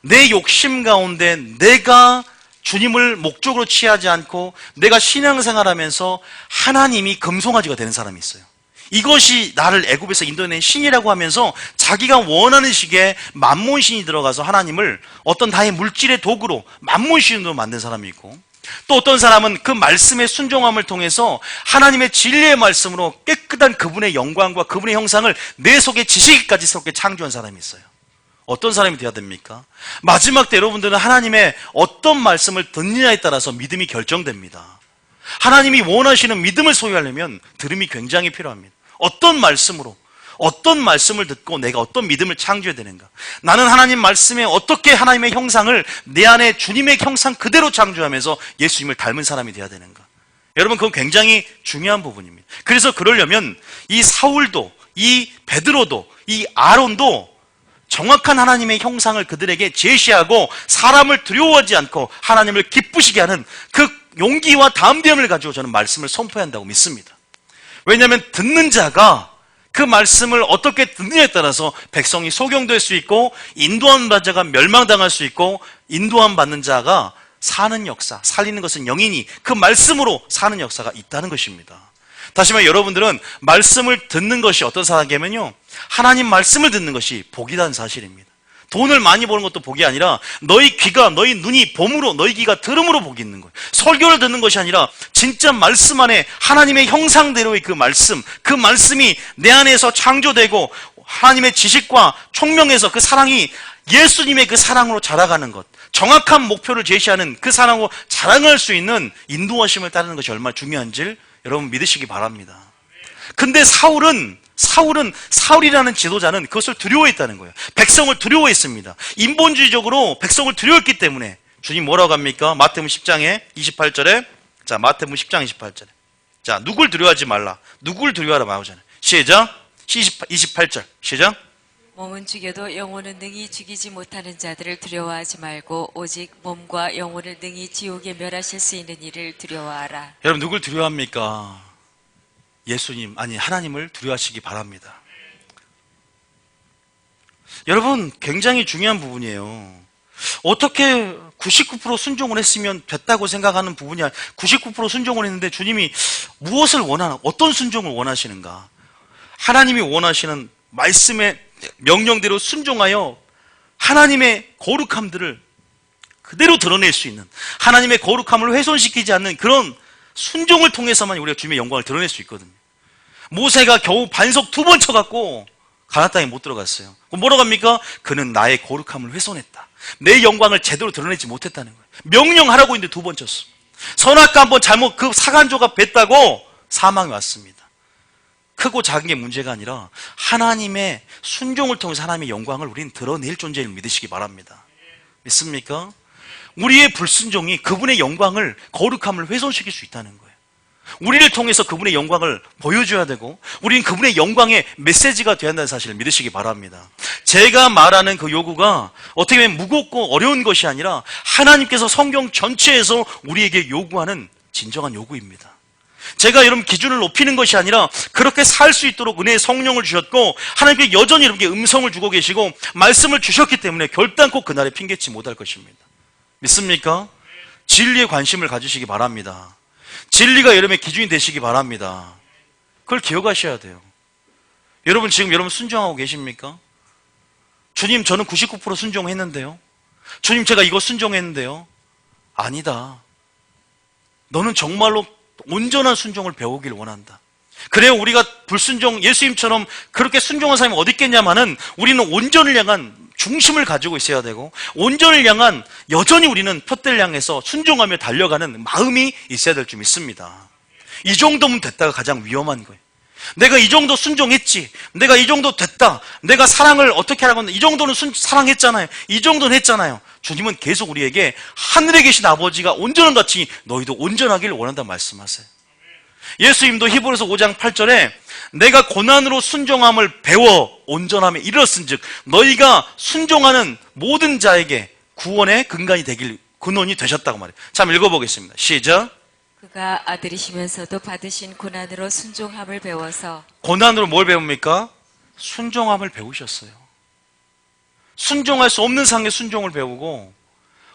내 욕심 가운데 내가 주님을 목적으로 취하지 않고 내가 신앙생활하면서 하나님이 금송아지가 되는 사람이 있어요. 이것이 나를 애굽에서 인도해낸 신이라고 하면서 자기가 원하는 식의 만몬신이 들어가서 하나님을 어떤 다의 물질의 도구로 만몬신으로 만든 사람이 있고, 또 어떤 사람은 그 말씀의 순종함을 통해서 하나님의 진리의 말씀으로 깨끗한 그분의 영광과 그분의 형상을 내 속에 지식까지 새롭게 창조한 사람이 있어요. 어떤 사람이 되어야 됩니까? 마지막 때 여러분들은 하나님의 어떤 말씀을 듣느냐에 따라서 믿음이 결정됩니다. 하나님이 원하시는 믿음을 소유하려면 들음이 굉장히 필요합니다. 어떤 말씀을 듣고 내가 어떤 믿음을 창조해야 되는가? 나는 하나님 말씀에 어떻게 하나님의 형상을 내 안에 주님의 형상 그대로 창조하면서 예수님을 닮은 사람이 되어야 되는가? 여러분 그건 굉장히 중요한 부분입니다. 그래서 그러려면 이 사울도, 이 베드로도, 이 아론도 정확한 하나님의 형상을 그들에게 제시하고 사람을 두려워하지 않고 하나님을 기쁘시게 하는 그 용기와 담대함을 가지고 저는 말씀을 선포해야 한다고 믿습니다. 왜냐하면 듣는 자가 그 말씀을 어떻게 듣느냐에 따라서 백성이 소경될 수 있고, 인도함 받는 자가 멸망당할 수 있고, 인도함 받는 자가 사는 역사, 살리는 것은 영이니 그 말씀으로 사는 역사가 있다는 것입니다. 다시 말해 여러분들은 말씀을 듣는 것이 어떤 사람이냐면요, 하나님 말씀을 듣는 것이 복이라는 사실입니다. 돈을 많이 버는 것도 복이 아니라 너희 귀가, 너희 눈이 봄으로, 너희 귀가 들음으로 복이 있는 거예요. 설교를 듣는 것이 아니라 진짜 말씀 안에 하나님의 형상대로의 그 말씀이 내 안에서 창조되고 하나님의 지식과 총명에서 그 사랑이 예수님의 그 사랑으로 자라가는 것, 정확한 목표를 제시하는 그 사랑으로 자랑할 수 있는 인도하심을 따르는 것이 얼마나 중요한지 여러분 믿으시기 바랍니다. 근데 사울이라는 지도자는 그것을 두려워했다는 거예요. 백성을 두려워했습니다. 인본주의적으로 백성을 두려워했기 때문에 주님 뭐라고 합니까? 마태복음 10장에 28절에, 자, 마태복음 10장 28절에, 자, 누굴 두려워하지 말라, 누굴 두려워하라 나오잖아요. 시작. 28절 시작. 몸은 죽여도 영혼은 능히 죽이지 못하는 자들을 두려워하지 말고 오직 몸과 영혼을 능히 지옥에 멸하실 수 있는 이를 두려워하라. 여러분 누굴 두려워합니까? 예수님, 아니 하나님을 두려워하시기 바랍니다. 여러분 굉장히 중요한 부분이에요. 어떻게 99% 순종을 했으면 됐다고 생각하는 부분이 아니라 99% 순종을 했는데 주님이 무엇을 원하나, 어떤 순종을 원하시는가? 하나님이 원하시는 말씀의 명령대로 순종하여 하나님의 거룩함들을 그대로 드러낼 수 있는, 하나님의 거룩함을 훼손시키지 않는 그런 순종을 통해서만 우리가 주님의 영광을 드러낼 수 있거든요. 모세가 겨우 반석 2번 쳐갖고 가나안 땅에 못 들어갔어요. 그럼 뭐라고 합니까? 그는 나의 거룩함을 훼손했다. 내 영광을 제대로 드러내지 못했다는 거예요. 명령하라고 했는데 2번 쳤어. 선악과 한번 잘못 그 사간조가 뱉다고 사망이 왔습니다. 크고 작은 게 문제가 아니라 하나님의 순종을 통해서 하나님의 영광을 우리는 드러낼 존재를 믿으시기 바랍니다. 믿습니까? 우리의 불순종이 그분의 영광을, 거룩함을 훼손시킬 수 있다는 거예요. 우리를 통해서 그분의 영광을 보여줘야 되고 우리는 그분의 영광의 메시지가 되어야 한다는 사실을 믿으시기 바랍니다. 제가 말하는 그 요구가 어떻게 보면 무겁고 어려운 것이 아니라 하나님께서 성경 전체에서 우리에게 요구하는 진정한 요구입니다. 제가 여러분 기준을 높이는 것이 아니라 그렇게 살 수 있도록 은혜의 성령을 주셨고 하나님께 여전히 여러분께 음성을 주고 계시고 말씀을 주셨기 때문에 결단코 그날에 핑계치 못할 것입니다. 믿습니까? 진리에 관심을 가지시기 바랍니다. 진리가 여러분의 기준이 되시기 바랍니다. 그걸 기억하셔야 돼요. 여러분 지금 여러분 순종하고 계십니까? 주님 저는 99% 순종했는데요. 주님 제가 이거 순종했는데요. 아니다. 너는 정말로 온전한 순종을 배우길 원한다. 그래요, 우리가 불순종, 예수님처럼 그렇게 순종한 사람이 어디 있겠냐마는 우리는 온전을 향한 중심을 가지고 있어야 되고 온전을 향한 여전히 우리는 표대를 향해서 순종하며 달려가는 마음이 있어야 될 줄 믿습니다. 이 정도면 됐다가 가장 위험한 거예요. 내가 이 정도 순종했지, 내가 이 정도 됐다, 내가 사랑을 어떻게 하라고 했는데 이 정도는 사랑했잖아요, 이 정도는 했잖아요. 주님은 계속 우리에게 하늘에 계신 아버지가 온전한 같이 너희도 온전하기를 원한다 말씀하세요. 예수님도 히브리서 5장 8절에 내가 고난으로 순종함을 배워 온전함에 이르렀은즉 너희가 순종하는 모든 자에게 구원의 근간이 되길 근원이 되셨다고 말해요. 자, 한번 읽어보겠습니다. 시작. 그가 아들이시면서도 받으신 고난으로 순종함을 배워서. 고난으로 뭘 배웁니까? 순종함을 배우셨어요. 순종할 수 없는 상의 순종을 배우고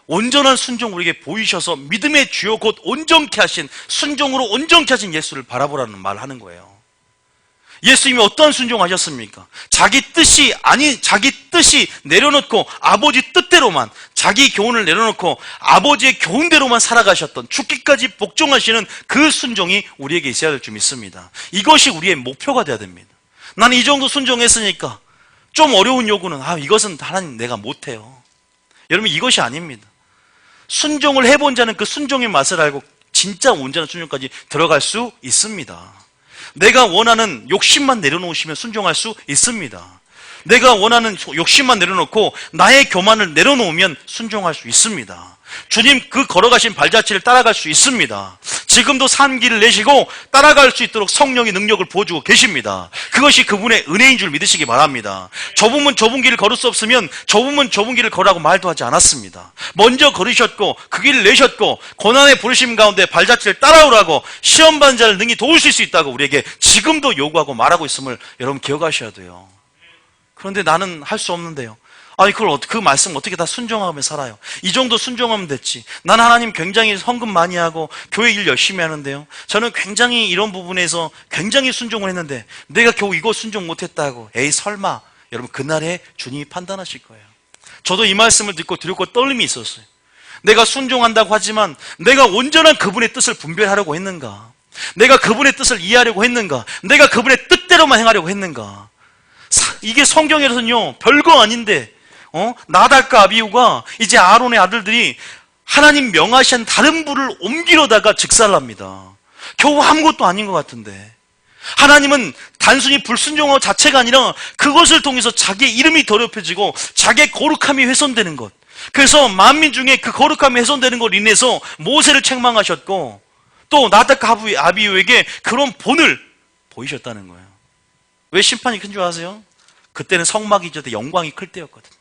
온전한 순종 우리에게 보이셔서 믿음의 주요 곧 온전케 하신, 순종으로 온전케 하신 예수를 바라보라는 말을 하는 거예요. 예수님이 어떠한 순종하셨습니까? 자기 뜻이 내려놓고 아버지 뜻대로만, 자기 교훈을 내려놓고 아버지의 교훈대로만 살아가셨던, 죽기까지 복종하시는 그 순종이 우리에게 있어야 될 줄 믿습니다. 이것이 우리의 목표가 되어야 됩니다. 나는 이 정도 순종했으니까 좀 어려운 요구는 이것은 하나님 내가 못해요. 여러분 이것이 아닙니다. 순종을 해본 자는 그 순종의 맛을 알고 진짜 온전한 순종까지 들어갈 수 있습니다. 내가 원하는 욕심만 내려놓으시면 순종할 수 있습니다. 내가 원하는 욕심만 내려놓고 나의 교만을 내려놓으면 순종할 수 있습니다. 주님 그 걸어가신 발자취를 따라갈 수 있습니다. 지금도 산 길을 내시고 따라갈 수 있도록 성령의 능력을 부어주고 계십니다. 그것이 그분의 은혜인 줄 믿으시기 바랍니다. 좁으면 좁은 길을 걸을 수 없으면 좁으면 좁은 길을 걸으라고 말도 하지 않았습니다. 먼저 걸으셨고 그 길을 내셨고 고난의 부르심 가운데 발자취를 따라오라고 시험 받는 자를 능히 도우실 수 있다고 우리에게 지금도 요구하고 말하고 있음을 여러분 기억하셔야 돼요. 그런데 나는 할 수 없는데요. 아니, 그 말씀 어떻게 다 순종하며 살아요? 이 정도 순종하면 됐지. 난 하나님 굉장히 헌금 많이 하고 교회 일 열심히 하는데요. 저는 굉장히 이런 부분에서 굉장히 순종을 했는데 내가 겨우 이거 순종 못했다고. 에이, 설마. 여러분, 그날에 주님이 판단하실 거예요. 저도 이 말씀을 듣고 두렵고 떨림이 있었어요. 내가 순종한다고 하지만 내가 온전한 그분의 뜻을 분별하려고 했는가? 내가 그분의 뜻을 이해하려고 했는가? 내가 그분의 뜻대로만 행하려고 했는가? 이게 성경에서는요, 별거 아닌데 나달과 아비후가 이제 아론의 아들들이 하나님 명하신 다른 불을 옮기려다가 직살납니다. 겨우 아무것도 아닌 것 같은데 하나님은 단순히 불순종한 자체가 아니라 그것을 통해서 자기의 이름이 더럽혀지고 자기의 거룩함이 훼손되는 것. 그래서 만민 중에 그 거룩함이 훼손되는 것으로 인해서 모세를 책망하셨고 또 나달과 아비후에게 그런 본을 보이셨다는 거예요. 왜 심판이 큰 줄 아세요? 그때는 성막이 이제 영광이 클 때였거든요.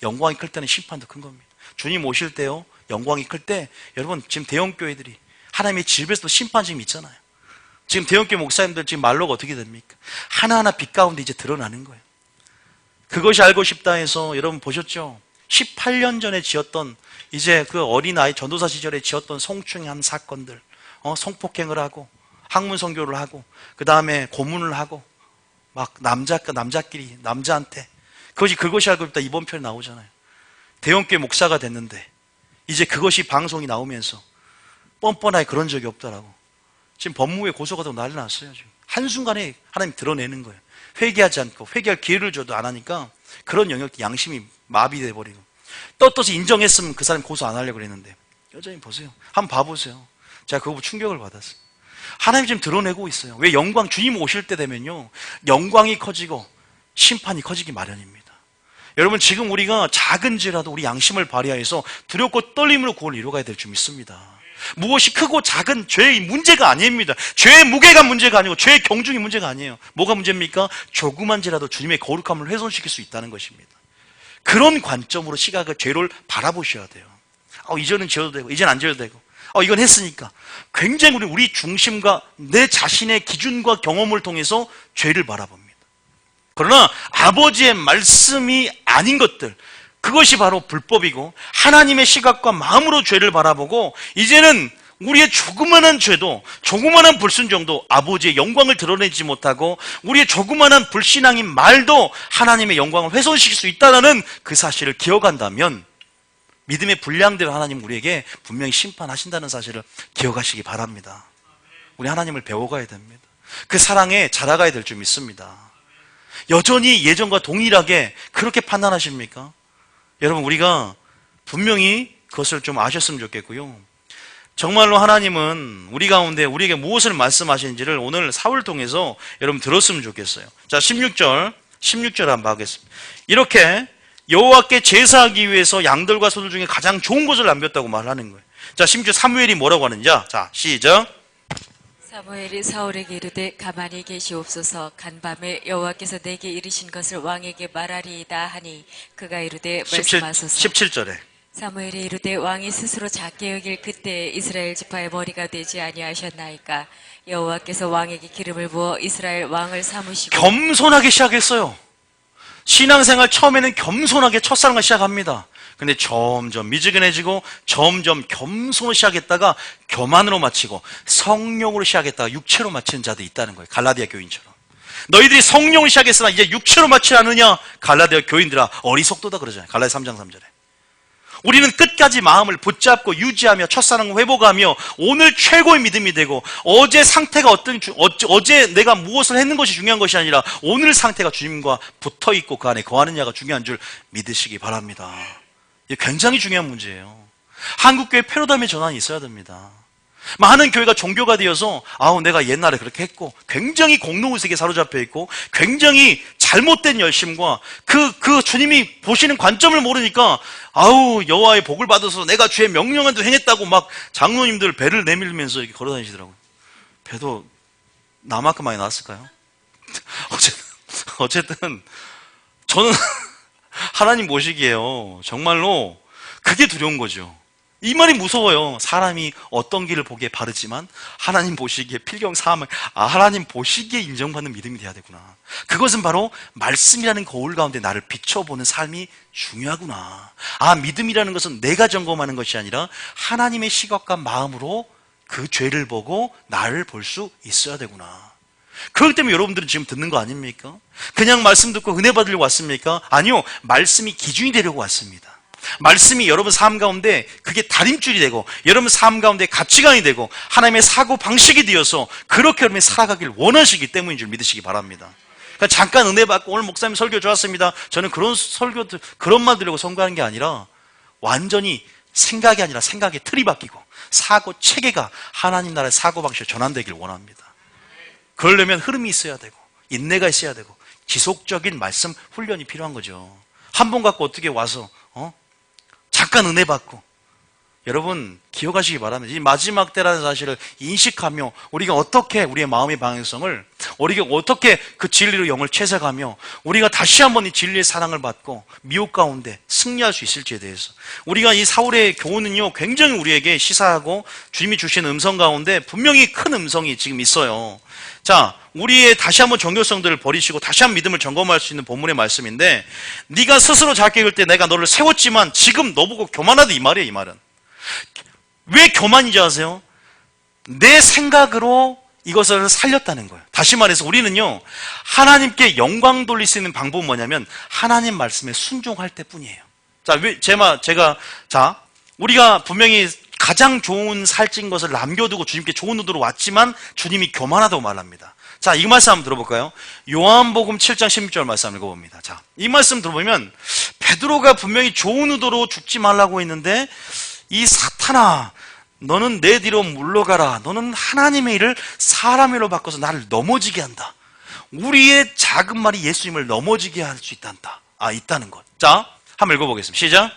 영광이 클 때는 심판도 큰 겁니다. 주님 오실 때요, 영광이 클 때, 여러분 지금 대형교회들이 하나님의 집에서도 심판 지금 있잖아요. 지금 대형교회 목사님들 지금 말로가 어떻게 됩니까? 하나하나 빛 가운데 이제 드러나는 거예요. 그것이 알고 싶다 해서 여러분 보셨죠? 18년 전에 지었던 이제 그 어린아이 전도사 시절에 지었던 성추행한 사건들, 성폭행을 하고 학문 선교를 하고 그 다음에 고문을 하고 막 남자끼리 남자한테 그것이 알고 싶다 이번 편에 나오잖아요. 대형교회 목사가 됐는데 이제 그것이 방송이 나오면서 뻔뻔하게 그런 적이 없다라고 지금 법무부에 고소가 되고 난리 났어요. 지금 한순간에 하나님 드러내는 거예요. 회개하지 않고 회개할 기회를 줘도 안 하니까 그런 영역 양심이 마비돼 버리고 떳떳이 인정했으면 그 사람 고소 안 하려고 그랬는데 여전히 보세요. 한번 봐보세요. 제가 그거 보고 충격을 받았어요. 하나님 지금 드러내고 있어요. 왜? 영광, 주님 오실 때 되면요 영광이 커지고 심판이 커지기 마련입니다. 여러분 지금 우리가 작은지라도 우리 양심을 발휘하여서 두렵고 떨림으로 그걸 이루어가야 될 줄 믿습니다. 무엇이 크고 작은 죄의 문제가 아닙니다. 죄의 무게가 문제가 아니고 죄의 경중이 문제가 아니에요. 뭐가 문제입니까? 조그만 죄라도 주님의 거룩함을 훼손시킬 수 있다는 것입니다. 그런 관점으로 시각을 죄를 바라보셔야 돼요. 이제는 지어도 되고 이제는 안 지어도 되고 이건 했으니까 굉장히 우리 중심과 내 자신의 기준과 경험을 통해서 죄를 바라봅니다. 그러나 아버지의 말씀이 아닌 것들, 그것이 바로 불법이고 하나님의 시각과 마음으로 죄를 바라보고 이제는 우리의 조그만한 죄도 조그만한 불순종도 아버지의 영광을 드러내지 못하고 우리의 조그만한 불신앙인 말도 하나님의 영광을 훼손시킬 수 있다는 그 사실을 기억한다면 믿음의 분량대로 하나님 우리에게 분명히 심판하신다는 사실을 기억하시기 바랍니다. 우리 하나님을 배워가야 됩니다. 그 사랑에 자라가야 될 줄 믿습니다. 여전히 예전과 동일하게 그렇게 판단하십니까? 여러분 우리가 분명히 그것을 좀 아셨으면 좋겠고요. 정말로 하나님은 우리 가운데 우리에게 무엇을 말씀하시는지를 오늘 사울을 통해서 여러분 들었으면 좋겠어요. 자, 16절 한번 하겠습니다. 이렇게 여호와께 제사하기 위해서 양들과 소들 중에 가장 좋은 것을 남겼다고 말하는 거예요. 자, 심지어 사무엘이 뭐라고 하는지, 자, 시작. 사무엘이 사울에게 이르되 가만히 계시옵소서. 간밤에 여호와께서 내게 이르신 것을 왕에게 말하리이다 하니 그가 이르되 말씀하소서. 17절에 사무엘이 이르되 왕이 스스로 작게 여길 그때 이스라엘 지파의 머리가 되지 아니하셨나이까. 여호와께서 왕에게 기름을 부어 이스라엘 왕을 삼으시고. 겸손하게 시작했어요. 신앙생활 처음에는 겸손하게 첫사랑을 시작합니다. 근데 점점 미지근해지고 점점 겸손으로 시작했다가 교만으로 마치고 성령으로 시작했다가 육체로 마치는 자도 있다는 거예요. 갈라디아 교인처럼. 너희들이 성령으로 시작했으나 이제 육체로 마치지 않느냐? 갈라디아 교인들아 어리석도다 그러잖아요. 갈라디아 3장 3절에. 우리는 끝까지 마음을 붙잡고 유지하며 첫사랑을 회복하며 오늘 최고의 믿음이 되고 어제 상태가 어제 내가 무엇을 했는 것이 중요한 것이 아니라 오늘 상태가 주님과 붙어있고 그 안에 거하느냐가 중요한 줄 믿으시기 바랍니다. 이게 굉장히 중요한 문제예요. 한국교회 패러다임의 전환이 있어야 됩니다. 많은 교회가 종교가 되어서 내가 옛날에 그렇게 했고 굉장히 공로의식에 사로잡혀 있고 굉장히 잘못된 열심과 그 주님이 보시는 관점을 모르니까 여호와의 복을 받아서 내가 주의 명령한 대로 행했다고 막 장로님들 배를 내밀면서 이렇게 걸어다니시더라고요. 배도 나만큼 많이 나왔을까요? 어쨌든 저는 하나님 보시기에요. 정말로 그게 두려운 거죠. 이 말이 무서워요. 사람이 어떤 길을 보기에 바르지만 하나님 보시기에 필경사함을 하나님 보시기에 인정받는 믿음이 돼야 되구나. 그것은 바로 말씀이라는 거울 가운데 나를 비춰보는 삶이 중요하구나. 믿음이라는 것은 내가 점검하는 것이 아니라 하나님의 시각과 마음으로 그 죄를 보고 나를 볼 수 있어야 되구나. 그렇기 때문에 여러분들은 지금 듣는 거 아닙니까? 그냥 말씀 듣고 은혜 받으려고 왔습니까? 아니요, 말씀이 기준이 되려고 왔습니다. 말씀이 여러분 삶 가운데 그게 다림줄이 되고 여러분 삶 가운데 가치관이 되고 하나님의 사고 방식이 되어서 그렇게 여러분이 살아가길 원하시기 때문인 줄 믿으시기 바랍니다. 그러니까 잠깐 은혜 받고 오늘 목사님 설교 좋았습니다. 저는 그런 그런 말 들으려고 선거하는 게 아니라 완전히 생각이 아니라 생각의 틀이 바뀌고 사고 체계가 하나님 나라의 사고 방식으로 전환되길 원합니다. 그러려면 흐름이 있어야 되고 인내가 있어야 되고 지속적인 말씀 훈련이 필요한 거죠. 한 번 갖고 어떻게 와서 잠깐 은혜 받고 여러분 기억하시기 바랍니다. 이 마지막 때라는 사실을 인식하며 우리가 어떻게 우리의 마음의 방향성을 우리가 어떻게 그 진리로 영을 채색하며 우리가 다시 한번 이 진리의 사랑을 받고 미혹 가운데 승리할 수 있을지에 대해서 우리가 이 사울의 교훈은요 굉장히 우리에게 시사하고 주님이 주신 음성 가운데 분명히 큰 음성이 지금 있어요. 자, 우리의 다시 한번 종교성들을 버리시고 다시 한번 믿음을 점검할 수 있는 본문의 말씀인데 네가 스스로 작게 읽을 때 내가 너를 세웠지만 지금 너보고 교만하다 이 말이에요. 이 말은 왜 교만인지 아세요? 내 생각으로 이것을 살렸다는 거예요. 다시 말해서 우리는요 하나님께 영광 돌릴 수 있는 방법은 뭐냐면 하나님 말씀에 순종할 때뿐이에요. 자, 우리가 분명히 가장 좋은 살찐 것을 남겨두고 주님께 좋은 의도로 왔지만 주님이 교만하다고 말합니다. 자, 이 말씀 한번 들어볼까요? 요한복음 7장 16절 말씀 한번 읽어봅니다. 자, 이 말씀 들어보면 베드로가 분명히 좋은 의도로 죽지 말라고 했는데 이 사탄아 너는 내 뒤로 물러가라. 너는 하나님의 일을 사람의 일로 바꿔서 나를 넘어지게 한다. 우리의 작은 말이 예수님을 넘어지게 할 수 있다는 것. 자, 한번 읽어보겠습니다. 시작.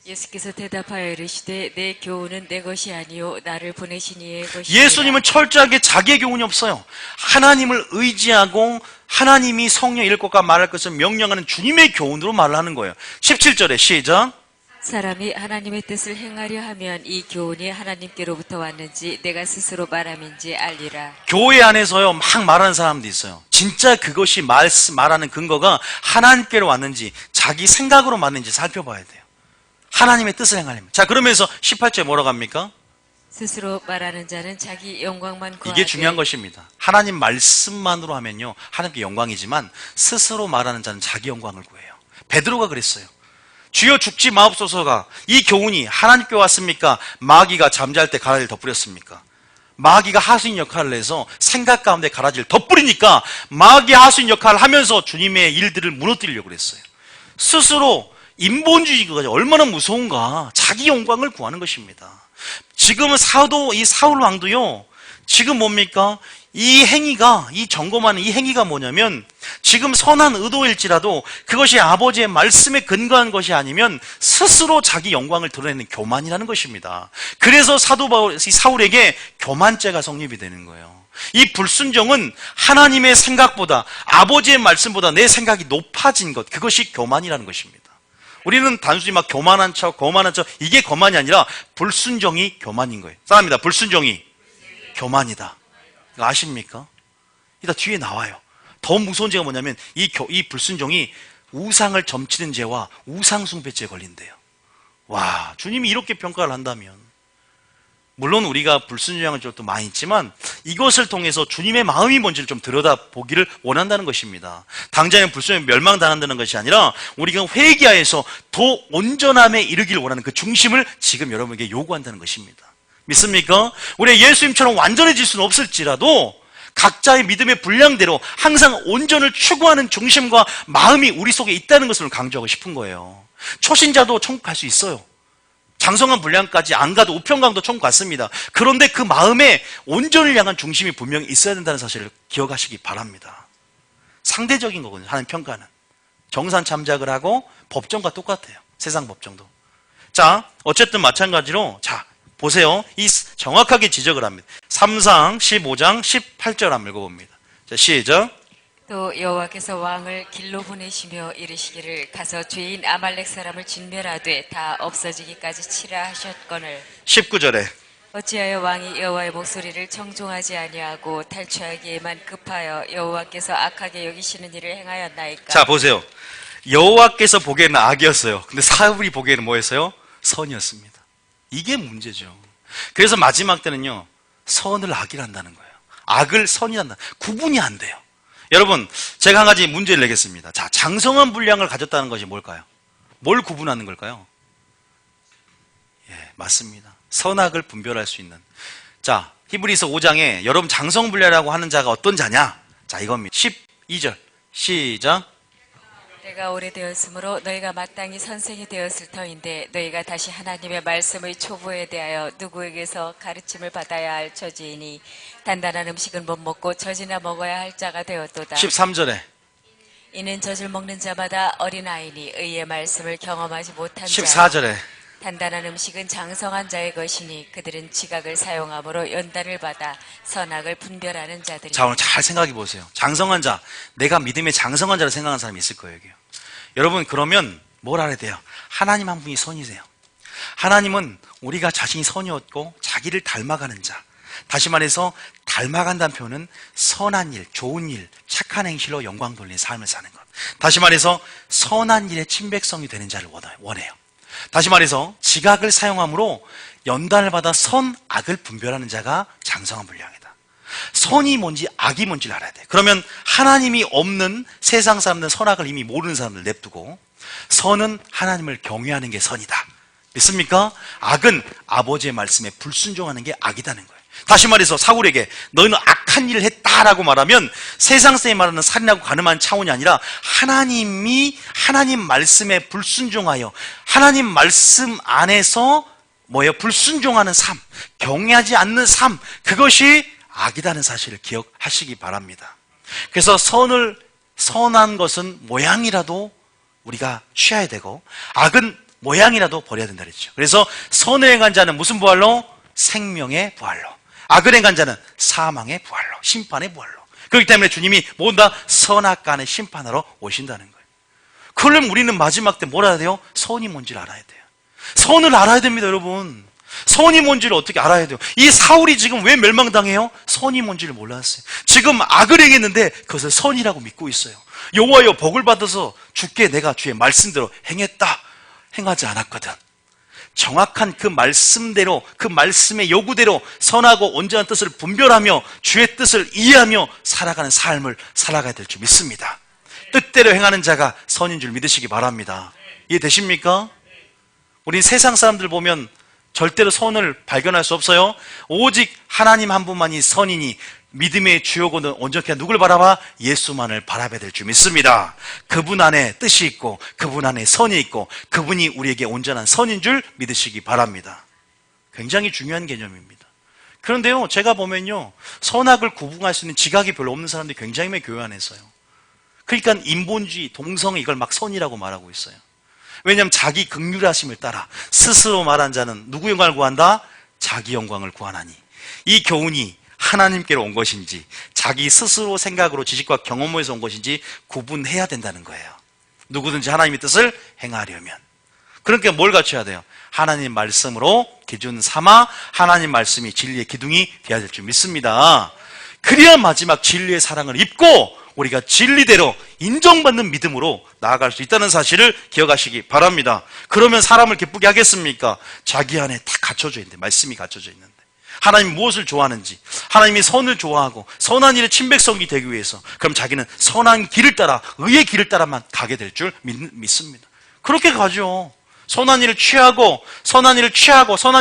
예수께서 대답하여 이르시되 내 교훈은 내 것이 아니요 나를 보내신 이의 것이니라. 예수님은 철저하게 자기의 교훈이 없어요. 하나님을 의지하고 하나님이 성령 읽을 것과 말할 것을 명령하는 주님의 교훈으로 말을 하는 거예요. 17절에 시작. 사람이 하나님의 뜻을 행하려 하면 이 교훈이 하나님께로부터 왔는지 내가 스스로 말함인지 알리라. 교회 안에서요 막 말하는 사람도 있어요. 진짜 그것이 말하는 근거가 하나님께로 왔는지 자기 생각으로 맞는지 살펴봐야 돼요. 하나님의 뜻을 행하려면. 자, 그러면서 18절에 뭐라고 합니까? 스스로 말하는 자는 자기 영광만 구하되. 이게 중요한 것입니다. 하나님 말씀만으로 하면요 하나님께 영광이지만 스스로 말하는 자는 자기 영광을 구해요. 베드로가 그랬어요. 주여 죽지 마옵소서가 이 교훈이 하나님께 왔습니까? 마귀가 잠잘 때 가라지를 덧뿌렸습니까? 마귀가 하수인 역할을 해서 생각 가운데 가라지를 덧뿌리니까 마귀 하수인 역할을 하면서 주님의 일들을 무너뜨리려고 그랬어요. 스스로 인본주의가 얼마나 무서운가. 자기 영광을 구하는 것입니다. 지금은 이 사울 왕도요 지금 뭡니까? 이 행위가, 이 점검하는 이 행위가 뭐냐면 지금 선한 의도일지라도 그것이 아버지의 말씀에 근거한 것이 아니면 스스로 자기 영광을 드러내는 교만이라는 것입니다. 그래서 사도 바울, 이 사울에게 교만죄가 성립이 되는 거예요. 이 불순종은 하나님의 생각보다 아버지의 말씀보다 내 생각이 높아진 것, 그것이 교만이라는 것입니다. 우리는 단순히 막 교만한 척 이게 교만이 아니라 불순종이 교만인 거예요. 사람입니다. 불순종이 교만이다. 이거 아십니까? 이따 뒤에 나와요. 더 무서운 죄가 뭐냐면 이 불순종이 우상을 점치는 죄와 우상숭배죄에 걸린대요. 와, 주님이 이렇게 평가를 한다면 물론 우리가 불순종한 적도 많이 있지만 이것을 통해서 주님의 마음이 뭔지를 좀 들여다보기를 원한다는 것입니다. 당장에 불순종에 멸망당한다는 것이 아니라 우리가 회개하여서 더 온전함에 이르기를 원하는 그 중심을 지금 여러분에게 요구한다는 것입니다. 믿습니까? 우리 예수님처럼 완전해질 수는 없을지라도 각자의 믿음의 분량대로 항상 온전을 추구하는 중심과 마음이 우리 속에 있다는 것을 강조하고 싶은 거예요. 초신자도 천국 갈 수 있어요. 장성한 분량까지 안 가도 우편강도 천국 갔습니다. 그런데 그 마음에 온전을 향한 중심이 분명히 있어야 된다는 사실을 기억하시기 바랍니다. 상대적인 거거든요. 하나님 평가는. 정산 참작을 하고 법정과 똑같아요. 세상 법정도. 자, 어쨌든 마찬가지로 자 보세요. 이 정확하게 지적을 합니다. 3상 15장 18절 한번 읽어봅니다. 자, 시작. 또 여호와께서 왕을 길로 보내시며 이르시기를 가서 죄인 아말렉 사람을 진멸하되 다 없어지기까지 치라 하셨거늘 19절에 어찌하여 왕이 여호와의 목소리를 청종하지 아니하고 탈취하기에만 급하여 여호와께서 악하게 여기시는 일을 행하였나이까. 자 보세요. 여호와께서 보기에는 악이었어요. 근데 사울이 보기에는 뭐였어요? 선이었습니다. 이게 문제죠. 그래서 마지막 때는요, 선을 악이란다는 거예요. 악을 선이란다. 구분이 안 돼요. 여러분, 제가 한 가지 문제를 내겠습니다. 자, 장성한 분량을 가졌다는 것이 뭘까요? 뭘 구분하는 걸까요? 예, 맞습니다. 선악을 분별할 수 있는. 자, 히브리서 5장에 여러분 장성분량이라고 하는 자가 어떤 자냐? 자, 이겁니다. 12절 시작. 때가 오래되었으므로 너희가 마땅히 선생이 되었을 터인데 너희가 다시 하나님의 말씀의 초보에 대하여 누구에게서 가르침을 받아야 할 처지이니 단단한 음식은 못 먹고 젖이나 먹어야 할 자가 되었도다. 13절에 이는 젖을 먹는 자마다 어린아이니 의의 말씀을 경험하지 못한 자. 14절에 단단한 음식은 장성한 자의 것이니 그들은 지각을 사용함으로 연단을 받아 선악을 분별하는 자들이다. 자, 오늘 잘 생각해 보세요. 장성한 자, 내가 믿음의 장성한 자를 생각하는 사람이 있을 거예요. 여기요. 여러분, 그러면 뭘 알아야 돼요? 하나님 한 분이 선이세요. 하나님은 우리가 자신이 선이었고 자기를 닮아가는 자. 다시 말해서 닮아간다는 표현은 선한 일, 좋은 일, 착한 행실로 영광 돌리는 삶을 사는 것. 다시 말해서 선한 일의 친백성이 되는 자를 원해요. 다시 말해서 지각을 사용함으로 연단을 받아 선, 악을 분별하는 자가 장성한 분량이다. 선이 뭔지 악이 뭔지를 알아야 돼. 그러면 하나님이 없는 세상 사람들은 선악을 이미 모르는 사람들 냅두고 선은 하나님을 경외하는 게 선이다. 믿습니까? 악은 아버지의 말씀에 불순종하는 게 악이다는 거예요. 다시 말해서 사울에게 너희는 악한 일을 했다라고 말하면 세상 사람이 말하는 살인하고 가늠한 차원이 아니라 하나님이 하나님 말씀에 불순종하여 하나님 말씀 안에서 불순종하는 삶, 경외하지 않는 삶, 그것이 악이라는 사실을 기억하시기 바랍니다. 그래서 선한 것은 모양이라도 우리가 취해야 되고 악은 모양이라도 버려야 된다 그랬죠. 그래서 선을 행한 자는 무슨 부활로? 생명의 부활로. 악을 행한 자는 사망의 부활로, 심판의 부활로. 그렇기 때문에 주님이 모두 다 선악간의 심판하러 오신다는 거예요. 그러려면 우리는 마지막 때 뭘 알아야 돼요? 선이 뭔지를 알아야 돼요. 선을 알아야 됩니다, 여러분. 선이 뭔지를 어떻게 알아야 돼요? 이 사울이 지금 왜 멸망당해요? 선이 뭔지를 몰랐어요. 지금 악을 행했는데 그것을 선이라고 믿고 있어요. 여호와여 복을 받아서 주께 내가 주의 말씀대로 행했다. 행하지 않았거든. 정확한 그 말씀대로, 그 말씀의 요구대로 선하고 온전한 뜻을 분별하며 주의 뜻을 이해하며 살아가는 삶을 살아가야 될 줄 믿습니다. 뜻대로 행하는 자가 선인 줄 믿으시기 바랍니다. 이해되십니까? 우리 세상 사람들 보면 절대로 선을 발견할 수 없어요. 오직 하나님 한 분만이 선이니 믿음의 주요고는 온전히 누굴 바라봐? 예수만을 바라봐야 될 줄 믿습니다. 그분 안에 뜻이 있고 그분 안에 선이 있고 그분이 우리에게 온전한 선인 줄 믿으시기 바랍니다. 굉장히 중요한 개념입니다. 그런데요, 제가 보면요, 선악을 구분할 수 있는 지각이 별로 없는 사람들이 굉장히 많이 교회 안에 있어요. 그러니까 인본주의, 동성애 이걸 막 선이라고 말하고 있어요. 왜냐하면 자기 긍휼하심을 따라 스스로 말한 자는 누구 영광을 구한다? 자기 영광을 구하나니. 이 교훈이 하나님께로 온 것인지 자기 스스로 생각으로 지식과 경험에서 온 것인지 구분해야 된다는 거예요. 누구든지 하나님의 뜻을 행하려면. 그러니까 뭘 갖춰야 돼요? 하나님 말씀으로 기준 삼아 하나님 말씀이 진리의 기둥이 되어야 될 줄 믿습니다. 그래야 마지막 진리의 사랑을 입고 우리가 진리대로 인정받는 믿음으로 나아갈 수 있다는 사실을 기억하시기 바랍니다. 그러면 사람을 기쁘게 하겠습니까? 자기 안에 다 갖춰져 있는데, 말씀이 갖춰져 있는데 하나님이 무엇을 좋아하는지, 하나님이 선을 좋아하고 선한 일의 친백성이 되기 위해서 그럼 자기는 선한 길을 따라 의의 길을 따라만 가게 될 줄 믿습니다. 그렇게 가죠. 선한 일을 취하고 선한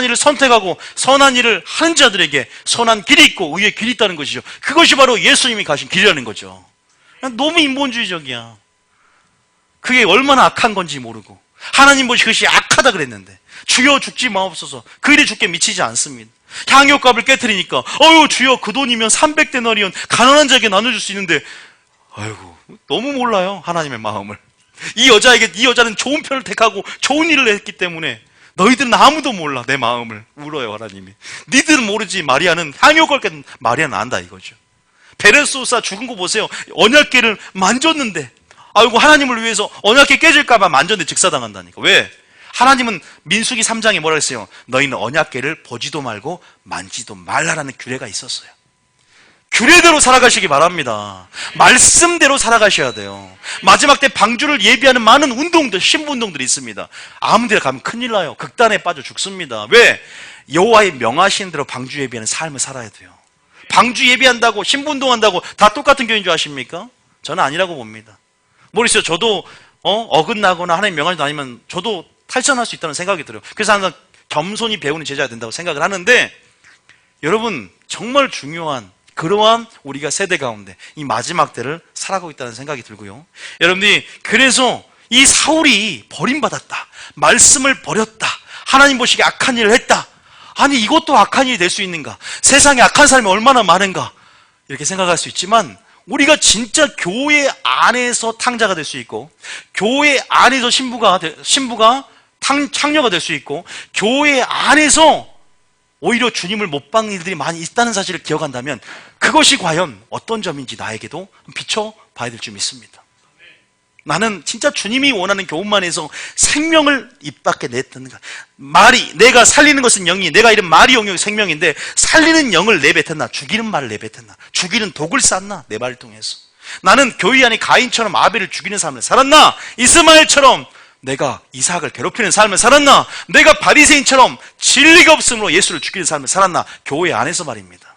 일을 선택하고 선한 일을 하는 자들에게 선한 길이 있고 의의 길이 있다는 것이죠. 그것이 바로 예수님이 가신 길이라는 거죠. 너무 인본주의적이야. 그게 얼마나 악한 건지 모르고 하나님 보시 그것이 악하다 그랬는데 주여 죽지 마옵소서. 그 일이 죽게 미치지 않습니다. 향유값을 깨트리니까 주여 그 돈이면 300데나리온 가난한 자에게 나눠줄 수 있는데 아이고 너무 몰라요 하나님의 마음을. 이 여자는 좋은 편을 택하고 좋은 일을 했기 때문에 너희들은 아무도 몰라 내 마음을. 울어요 하나님이. 니들은 모르지 마리아는 향유값을 깨는 마리아는 안다 이거죠. 베레소사 죽은 거 보세요. 언약궤를 만졌는데, 아이고 하나님을 위해서 언약궤 깨질까봐 만졌는데 직사당한다니까. 왜? 하나님은 민수기 3장에 뭐라 했어요? 너희는 언약궤를 보지도 말고 만지도 말라라는 규례가 있었어요. 규례대로 살아가시기 바랍니다. 말씀대로 살아가셔야 돼요. 마지막 때 방주를 예비하는 많은 운동들, 신부운동들이 있습니다. 아무 데나 가면 큰일 나요. 극단에 빠져 죽습니다. 왜? 여호와의 명하시는 대로 방주 예비하는 삶을 살아야 돼요. 방주 예비한다고, 신부운동한다고 다 똑같은 교회인 줄 아십니까? 저는 아니라고 봅니다. 모르겠어요. 저도 어긋나거나 하나님 명하시는 아니면 저도 탈선할 수 있다는 생각이 들어요. 그래서 항상 겸손히 배우는 제자가 된다고 생각을 하는데, 여러분 정말 중요한 그러한 우리가 세대 가운데 이 마지막 때를 살아가고 있다는 생각이 들고요. 여러분들이 그래서 이 사울이 버림받았다, 말씀을 버렸다, 하나님 보시기에 악한 일을 했다. 아니 이것도 악한 일이 될 수 있는가? 세상에 악한 사람이 얼마나 많은가? 이렇게 생각할 수 있지만, 우리가 진짜 교회 안에서 탕자가 될 수 있고, 교회 안에서 신부가 창녀가 될 수 있고, 교회 안에서 오히려 주님을 못 받는 일들이 많이 있다는 사실을 기억한다면, 그것이 과연 어떤 점인지 나에게도 비춰봐야 될 줄 믿습니다. 나는 진짜 주님이 원하는 교훈만에서 생명을 입 밖에 냈던가. 말이, 내가 살리는 것은 영이, 내가 이런 말이 영역이 생명인데, 살리는 영을 내뱉었나? 죽이는 말을 내뱉었나? 죽이는 독을 쌌나? 내 말을 통해서. 나는 교회 안에 가인처럼 아벨을 죽이는 삶을 살았나? 이스마엘처럼 내가 이삭을 괴롭히는 삶을 살았나? 내가 바리새인처럼 진리가 없음으로 예수를 죽이는 삶을 살았나? 교회 안에서 말입니다.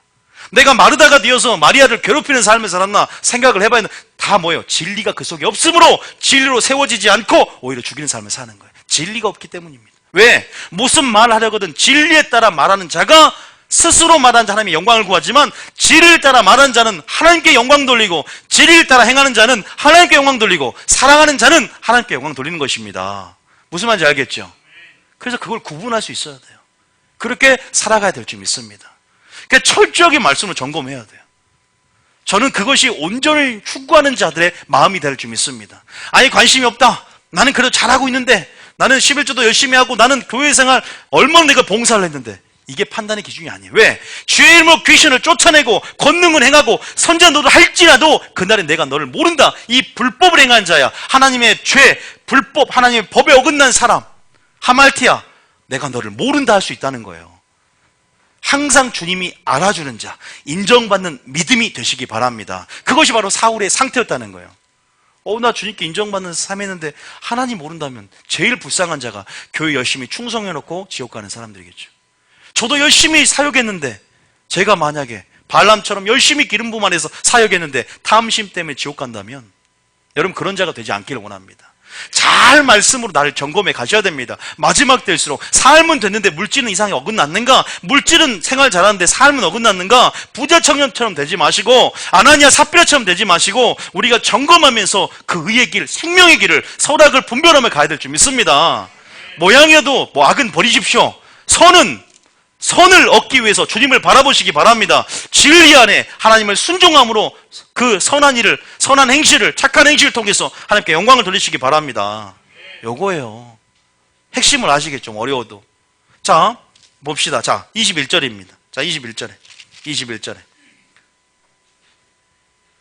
내가 마르다가 되어서 마리아를 괴롭히는 삶을 살았나? 생각을 해봐야 되는데, 다 뭐예요? 진리가 그 속에 없음으로 진리로 세워지지 않고 오히려 죽이는 삶을 사는 거예요. 진리가 없기 때문입니다. 왜? 무슨 말 하려거든 진리에 따라 말하는 자가 스스로 말하는 자 하나님의 영광을 구하지만, 진리를 따라 말하는 자는 하나님께 영광 돌리고, 진리를 따라 행하는 자는 하나님께 영광 돌리고, 사랑하는 자는 하나님께 영광 돌리는 것입니다. 무슨 말인지 알겠죠? 그래서 그걸 구분할 수 있어야 돼요. 그렇게 살아가야 될 줄 믿습니다. 그러니까 철저하게 말씀을 점검해야 돼요. 저는 그것이 온전히 추구하는 자들의 마음이 될 줄 믿습니다. 아니 관심이 없다, 나는 그래도 잘하고 있는데, 나는 11조도 열심히 하고, 나는 교회 생활 얼마나 내가 봉사를 했는데, 이게 판단의 기준이 아니에요. 왜? 주의 이름으로 귀신을 쫓아내고 권능을 행하고 선전도를 할지라도 그날에 내가 너를 모른다. 이 불법을 행한 자야, 하나님의 죄, 불법, 하나님의 법에 어긋난 사람, 하말티야, 내가 너를 모른다 할 수 있다는 거예요. 항상 주님이 알아주는 자, 인정받는 믿음이 되시기 바랍니다. 그것이 바로 사울의 상태였다는 거예요. 나 주님께 인정받는 삶했는데 하나님 모른다면 제일 불쌍한 자가 교회 열심히 충성해놓고 지옥 가는 사람들이겠죠. 저도 열심히 사역했는데, 제가 만약에 발람처럼 열심히 기름 부음 안에서 사역했는데 탐심 때문에 지옥 간다면, 여러분 그런 자가 되지 않기를 원합니다. 잘 말씀으로 나를 점검해 가셔야 됩니다. 마지막 때일수록 삶은 됐는데 물질은 이상에 어긋났는가? 물질은 생활 잘하는데 삶은 어긋났는가? 부자 청년처럼 되지 마시고, 아나니아 삽비라처럼 되지 마시고, 우리가 점검하면서 그 의의 길, 생명의 길을, 선악을 분별하며 가야 될 줄 믿습니다. 모양이라도 악은 버리십시오. 선을 얻기 위해서 주님을 바라보시기 바랍니다. 진리 안에 하나님을 순종함으로 그 선한 일을, 선한 행실을, 착한 행실을 통해서 하나님께 영광을 돌리시기 바랍니다. 요거예요. 핵심을 아시겠죠? 어려워도. 자, 봅시다. 자, 21절입니다. 자, 21절에.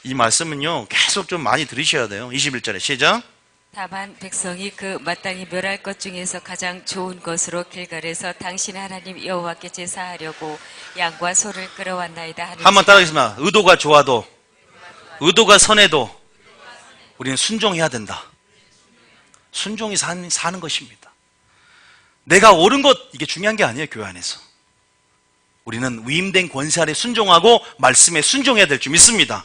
이 말씀은요, 계속 좀 많이 들으셔야 돼요. 21절에 시작. 다만 백성이 그 마땅히 멸할 것 중에서 가장 좋은 것으로 길갈에서 당신 하나님 여호와께 제사하려고 양과 소를 끌어왔나이다 하는. 한번 따라하겠습니다. 의도가 좋아도, 의도가 선해도 우리는 순종해야 된다. 순종이 사는 것입니다. 내가 옳은 것, 이게 중요한 게 아니에요. 교회 안에서 우리는 위임된 권세 아래 순종하고 말씀에 순종해야 될 줄 믿습니다.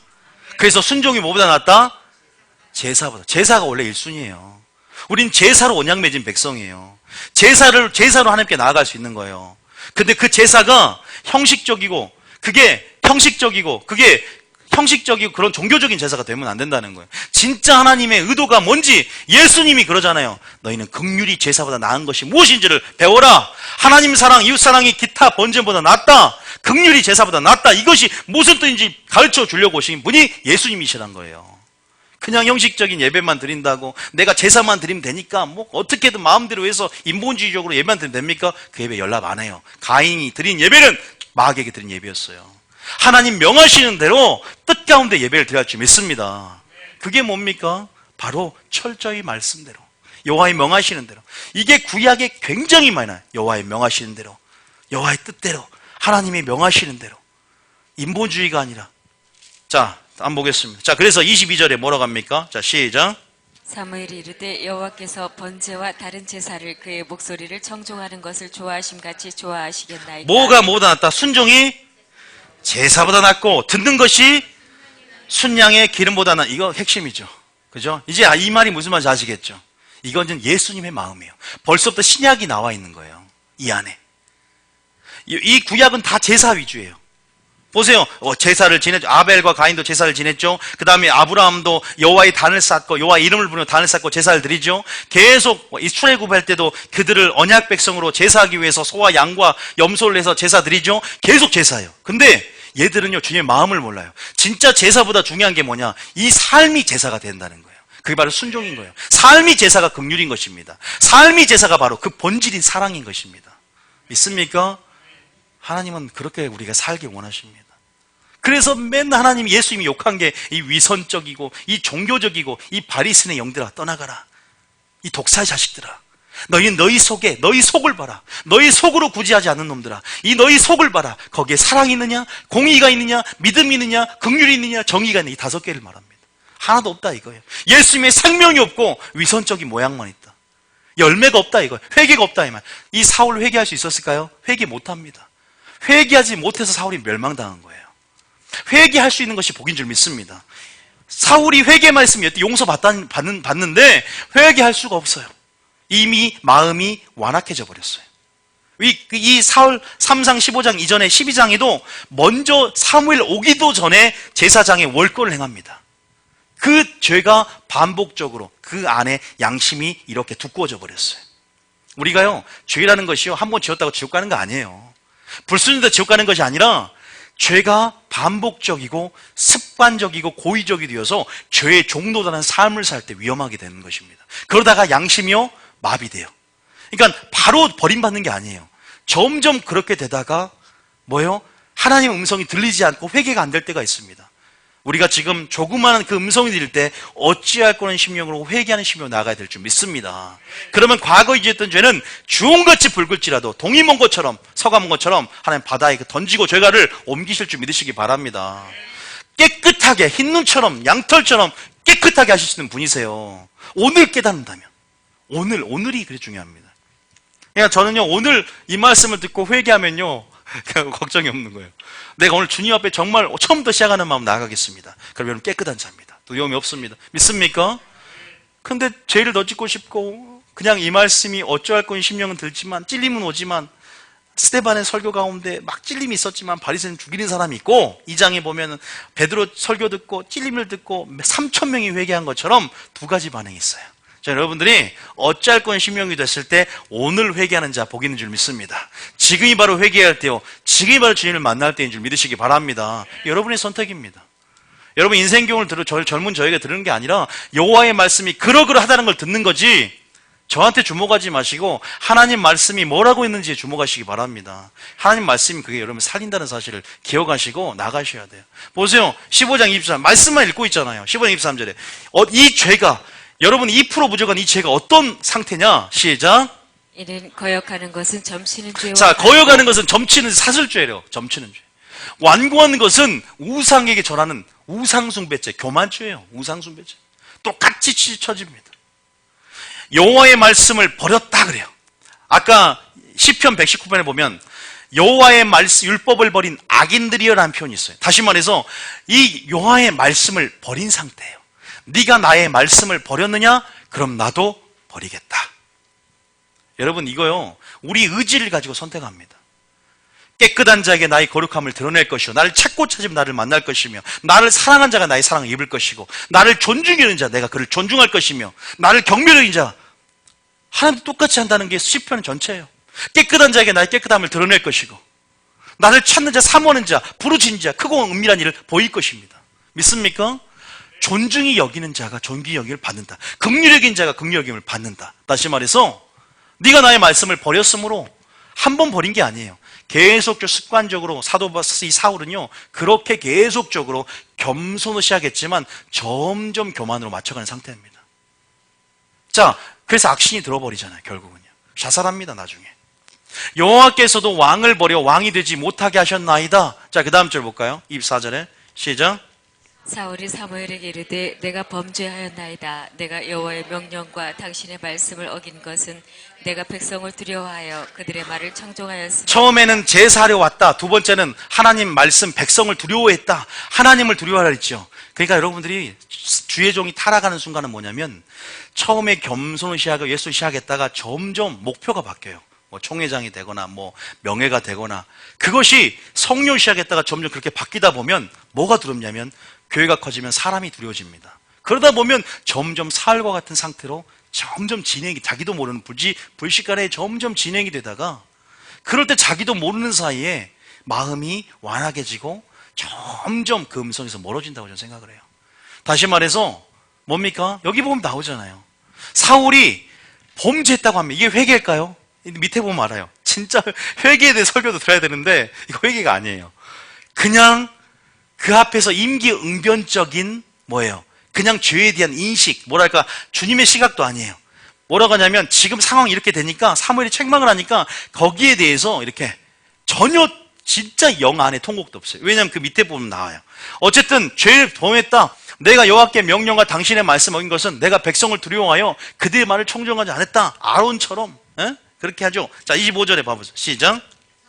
그래서 순종이 뭐보다 낫다? 제사보다. 제사가 원래 1순위예요. 우린 제사로 언약 맺은 백성이에요. 제사로 하나님께 나아갈 수 있는 거예요. 근데 그 제사가 형식적이고 그런 종교적인 제사가 되면 안 된다는 거예요. 진짜 하나님의 의도가 뭔지 예수님이 그러잖아요. 너희는 긍휼이 제사보다 나은 것이 무엇인지를 배워라. 하나님 사랑, 이웃 사랑이 기타 번제보다 낫다. 긍휼이 제사보다 낫다. 이것이 무슨 뜻인지 가르쳐 주려고 오신 분이 예수님이시란 거예요. 그냥 형식적인 예배만 드린다고, 내가 제사만 드리면 되니까 뭐 어떻게든 마음대로 해서 인본주의적으로 예배만 드리면 됩니까? 그 예배 연락 안 해요. 가인이 드린 예배는 마귀에게 드린 예배였어요. 하나님 명하시는 대로 뜻 가운데 예배를 드릴 줄 믿습니다. 그게 뭡니까? 바로 철저히 말씀대로, 여호와의 명하시는 대로. 이게 구약에 굉장히 많이 나요. 여호와의 명하시는 대로, 여호와의 뜻대로, 하나님이 명하시는 대로. 인본주의가 아니라. 자, 한번 보겠습니다. 자, 그래서 22절에 뭐라고 합니까? 자, 시작. 사무엘이 이르되 여호와께서 번제와 다른 제사를 그의 목소리를 청종하는 것을 좋아하심 같이 좋아하시겠나이까. 뭐가 뭐보다 낫다? 순종이 제사보다 낫고 듣는 것이 순양의 기름보다 낫. 이거 핵심이죠. 그죠? 이제 이 말이 무슨 말인지 아시겠죠? 이건 예수님의 마음이에요. 벌써부터 신약이 나와 있는 거예요. 이 안에. 이 구약은 다 제사 위주예요. 보세요. 제사를 지냈죠. 아벨과 가인도 제사를 지냈죠. 그 다음에 아브라함도 여호와의 단을 쌓고, 여호와의 이름을 부르며 단을 쌓고 제사를 드리죠. 계속 이 출애굽할 때도 그들을 언약 백성으로 제사하기 위해서 소와 양과 염소를 해서 제사 드리죠. 계속 제사예요. 근데 얘들은요, 주님의 마음을 몰라요. 진짜 제사보다 중요한 게 뭐냐? 이 삶이 제사가 된다는 거예요. 그게 바로 순종인 거예요. 삶이 제사가 긍휼인 것입니다. 삶이 제사가 바로 그 본질인 사랑인 것입니다. 믿습니까? 하나님은 그렇게 우리가 살기 원하십니다. 그래서 맨날 하나님, 예수님이 욕한 게 이 위선적이고 이 종교적이고 이 바리새인의 영들아 떠나가라. 이 독사의 자식들아. 너희 속에, 너희 속을 봐라. 너희 속으로 구제하지 않는 놈들아. 이 너희 속을 봐라. 거기에 사랑이 있느냐, 공의가 있느냐, 믿음이 있느냐, 긍휼이 있느냐, 정의가 있느냐. 이 5개를 말합니다. 하나도 없다 이거예요. 예수님의 생명이 없고 위선적인 모양만 있다. 열매가 없다 이거예요. 회개가 없다 이 말. 이 사울 회개할 수 있었을까요? 회개 못합니다. 회개하지 못해서 사울이 멸망당한 거예요. 회개할 수 있는 것이 복인 줄 믿습니다. 사울이 회개만 했으면 용서받는데 회개할 수가 없어요. 이미 마음이 완악해져 버렸어요. 이 사울 3상 15장 이전에 12장에도 먼저 사무엘 오기도 전에 제사장의 월권을 행합니다. 그 죄가 반복적으로 그 안에 양심이 이렇게 두꺼워져 버렸어요. 우리가요, 죄라는 것이요, 한번 지었다고 지옥 가는 거 아니에요. 불순종도 지옥 가는 것이 아니라 죄가 반복적이고 습관적이고 고의적이 되어서 죄의 종노다는 삶을 살 때 위험하게 되는 것입니다. 그러다가 양심이요, 마비돼요. 그러니까 바로 버림받는 게 아니에요. 점점 그렇게 되다가 뭐예요? 하나님의 음성이 들리지 않고 회개가 안 될 때가 있습니다. 우리가 지금 조그마한 그 음성이 들릴 때 어찌할 거는 심령으로 회개하는 심령으로 나가야 될 줄 믿습니다. 그러면 과거에 지었던 죄는 주홍같이 붉을지라도 동이 먼 것처럼, 서가 먼 것처럼 하나님 바다에 던지고 죄가를 옮기실 줄 믿으시기 바랍니다. 깨끗하게 흰눈처럼 양털처럼 깨끗하게 하실 수 있는 분이세요. 오늘 깨닫는다면, 오늘이 그래 중요합니다. 그러니까 저는요, 오늘 이 말씀을 듣고 회개하면요, 걱정이 없는 거예요. 내가 오늘 주님 앞에 정말 처음부터 시작하는 마음 나아가겠습니다. 그럼 여러분 깨끗한 자입니다. 두려움이 없습니다. 믿습니까? 근데 죄를 더 짓고 싶고 그냥 이 말씀이 어쩌할 건 심령은 들지만 찔림은 오지만, 스데반의 설교 가운데 막 찔림이 있었지만 바리새인 죽이는 사람이 있고, 2장에 보면 베드로 설교 듣고 찔림을 듣고 3,000명이 회개한 것처럼 두 가지 반응이 있어요. 자, 여러분들이 어찌할 건 심령이 됐을 때 오늘 회개하는 자 복 있는 줄 믿습니다. 지금이 바로 회개할 때요, 지금이 바로 주님을 만날 때인 줄 믿으시기 바랍니다. 여러분의 선택입니다. 여러분 인생경을 젊은 저에게 들은 게 아니라 여호와의 말씀이 그러그러하다는 걸 듣는 거지, 저한테 주목하지 마시고 하나님 말씀이 뭐라고 있는지에 주목하시기 바랍니다. 하나님 말씀이 그게 여러분 살린다는 사실을 기억하시고 나가셔야 돼요. 보세요. 15장 23 말씀만 읽고 있잖아요. 15장 23절에 이 죄가, 여러분 2% 부족한 이 죄가 어떤 상태냐? 시작. 이는 거역하는 것은 점치는 죄와, 자, 거역하는 것은 점치는 사슬죄래요. 점치는 죄. 완고한 것은 우상에게 절하는 우상숭배죄, 교만죄예요. 우상숭배죄. 똑같이 치쳐집니다. 여호와의 말씀을 버렸다 그래요. 아까 시편 119편에 보면 여호와의 말씀, 율법을 버린 악인들이여라는 표현이 있어요. 다시 말해서 이 여호와의 말씀을 버린 상태예요. 네가 나의 말씀을 버렸느냐? 그럼 나도 버리겠다. 여러분 이거요, 우리 의지를 가지고 선택합니다. 깨끗한 자에게 나의 거룩함을 드러낼 것이요, 나를 찾고 찾으면 나를 만날 것이며, 나를 사랑한 자가 나의 사랑을 입을 것이고, 나를 존중하는 자 내가 그를 존중할 것이며, 나를 경멸하는 자, 하나님도 똑같이 한다는 게 시편 전체예요. 깨끗한 자에게 나의 깨끗함을 드러낼 것이고, 나를 찾는 자, 사모하는 자, 부르짖는 자, 크고 은밀한 일을 보일 것입니다. 믿습니까? 존중이 여기는 자가 존귀 여김을 받는다. 긍휼히 여긴 자가 긍휼히 여김을 받는다. 다시 말해서 네가 나의 말씀을 버렸으므로 한 번 버린 게 아니에요. 계속적으로 습관적으로 사도 이 사울은요, 그렇게 계속적으로 겸손을 시작했지만 점점 교만으로 맞춰가는 상태입니다. 자, 그래서 악신이 들어버리잖아요. 결국은요 자살합니다. 나중에 여호와께서도 왕을 버려 왕이 되지 못하게 하셨나이다. 자, 그 다음 절 볼까요? 24절에 시작. 사울이 사무엘에게 이르되 내가 범죄하였나이다. 내가 여호와의 명령과 당신의 말씀을 어긴 것은 내가 백성을 두려워하여 그들의 말을 청종하였으니. 처음에는 제사하려 왔다. 두 번째는 하나님 말씀, 백성을 두려워했다. 하나님을 두려워하라 했죠. 그러니까 여러분들이 주의 종이 타락하는 순간은 뭐냐면 처음에 겸손을 시작하고 예수 시작했다가 점점 목표가 바뀌어요. 뭐 총회장이 되거나 뭐 명예가 되거나, 그것이 성령 시작했다가 점점 그렇게 바뀌다 보면 뭐가 두렵냐면 교회가 커지면 사람이 두려워집니다. 그러다 보면 점점 사울과 같은 상태로 점점 진행이, 자기도 모르는 불식간에 점점 진행이 되다가, 그럴 때 자기도 모르는 사이에 마음이 완악해지고 점점 그 음성에서 멀어진다고 저는 생각을 해요. 다시 말해서 뭡니까? 여기 보면 나오잖아요. 사울이 범죄했다고 하면 이게 회개일까요? 밑에 보면 알아요. 진짜 회개에 대해 설교도 들어야 되는데 이거 회개가 아니에요. 그냥 그 앞에서 임기응변적인 뭐예요? 그냥 죄에 대한 인식, 뭐랄까 주님의 시각도 아니에요. 뭐라고 하냐면 지금 상황이 이렇게 되니까 사무엘이 책망을 하니까 거기에 대해서 이렇게 전혀 진짜 영 안에 통곡도 없어요. 왜냐하면 그 밑에 보면 나와요. 어쨌든 죄를 범했다. 내가 여호와께 명령과 당신의 말씀 어긴 것은 내가 백성을 두려워하여 그들의 말을 청정하지 않았다. 아론처럼 그렇게 하죠. 자, 25절에 봐보세요. 시작.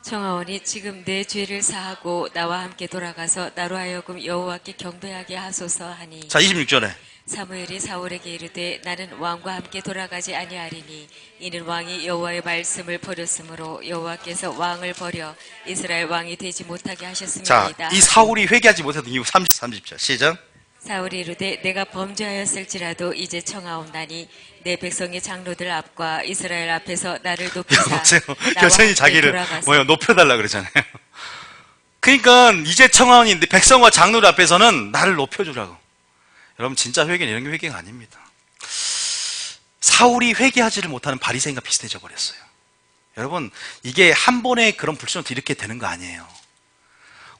청하오니 지금 내 죄를 사하고 나와 함께 돌아가서 나로 하여금 여호와께 경배하게 하소서 하니. 자, 26절에 사무엘이 사울에게 이르되 나는 왕과 함께 돌아가지 아니하리니 이는 왕이 여호와의 말씀을 버렸으므로 여호와께서 왕을 버려 이스라엘 왕이 되지 못하게 자, 하셨습니다. 이 사울이 회개하지 못했던 이유 30절 시작. 사울이 이르되 내가 범죄하였을지라도 이제 청하옵나니 내 백성의 장로들 앞과 이스라엘 앞에서 나를 높이사 보세요. 나와 여전히 함께 자기를 돌아가서. 높여달라 그러잖아요. 그러니까 이제 청하오니 백성과 장로들 앞에서는 나를 높여주라고. 여러분 진짜 회개는 이런 게 회개가 아닙니다. 사울이 회개하지를 못하는 바리새인과 비슷해져 버렸어요. 여러분 이게 한 번에 그런 불순종도 이렇게 되는 거 아니에요.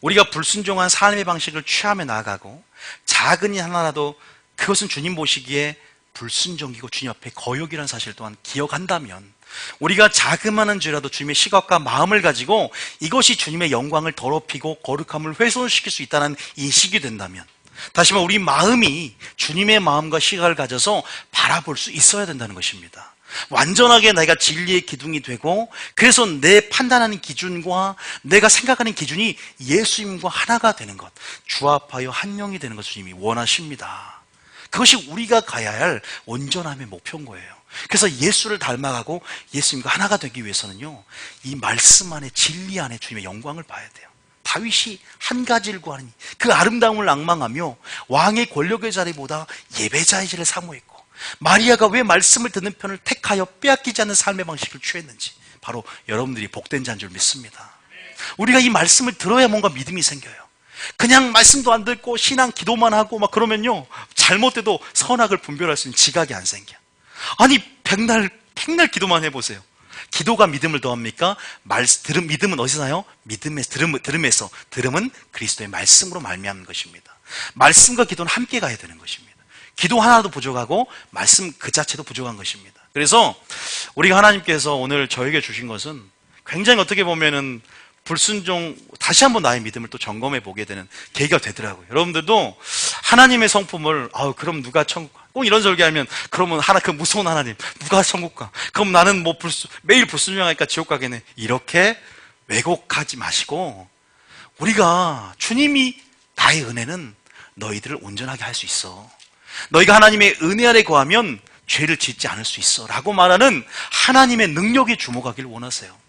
우리가 불순종한 삶의 방식을 취하며 나아가고 작은 일 하나라도 그것은 주님 보시기에 불순종이고 주님 앞에 거역이라는 사실 또한 기억한다면, 우리가 자그마한 죄라도 주님의 시각과 마음을 가지고 이것이 주님의 영광을 더럽히고 거룩함을 훼손시킬 수 있다는 인식이 된다면, 다시 말해 우리 마음이 주님의 마음과 시각을 가져서 바라볼 수 있어야 된다는 것입니다. 완전하게 내가 진리의 기둥이 되고, 그래서 내 판단하는 기준과 내가 생각하는 기준이 예수님과 하나가 되는 것, 주합하여 한 영이 되는 것을 주님이 원하십니다. 그것이 우리가 가야 할 온전함의 목표인 거예요. 그래서 예수를 닮아가고 예수님과 하나가 되기 위해서는요, 이 말씀 안에, 진리 안에 주님의 영광을 봐야 돼요. 다윗이 한 가지를 구하니 그 아름다움을 낭망하며 왕의 권력의 자리보다 예배자의 자리를 사모했고, 마리아가 왜 말씀을 듣는 편을 택하여 빼앗기지 않는 삶의 방식을 취했는지 바로 여러분들이 복된 자인 줄 믿습니다. 우리가 이 말씀을 들어야 뭔가 믿음이 생겨요. 그냥 말씀도 안 듣고 신앙 기도만 하고 막 그러면요, 잘못돼도 선악을 분별할 수 있는 지각이 안 생겨. 아니 백날 기도만 해보세요. 기도가 믿음을 더합니까? 믿음은 어디서 나요? 들음은 그리스도의 말씀으로 말미암는 것입니다. 말씀과 기도는 함께 가야 되는 것입니다. 기도 하나도 부족하고 말씀 그 자체도 부족한 것입니다. 그래서 우리가 하나님께서 오늘 저에게 주신 것은 굉장히 어떻게 보면은 불순종, 다시 한번 나의 믿음을 또 점검해 보게 되는 계기가 되더라고요. 여러분들도 하나님의 성품을, 그럼 누가 천국 가? 꼭 이런 설교하면, 그러면 그 무서운 하나님 누가 천국 가? 그럼 나는 뭐 매일 불순종하니까 지옥 가겠네. 이렇게 왜곡하지 마시고, 우리가 주님이 나의 은혜는 너희들을 온전하게 할 수 있어, 너희가 하나님의 은혜 아래 거하면 죄를 짓지 않을 수 있어 라고 말하는 하나님의 능력에 주목하기를 원하세요.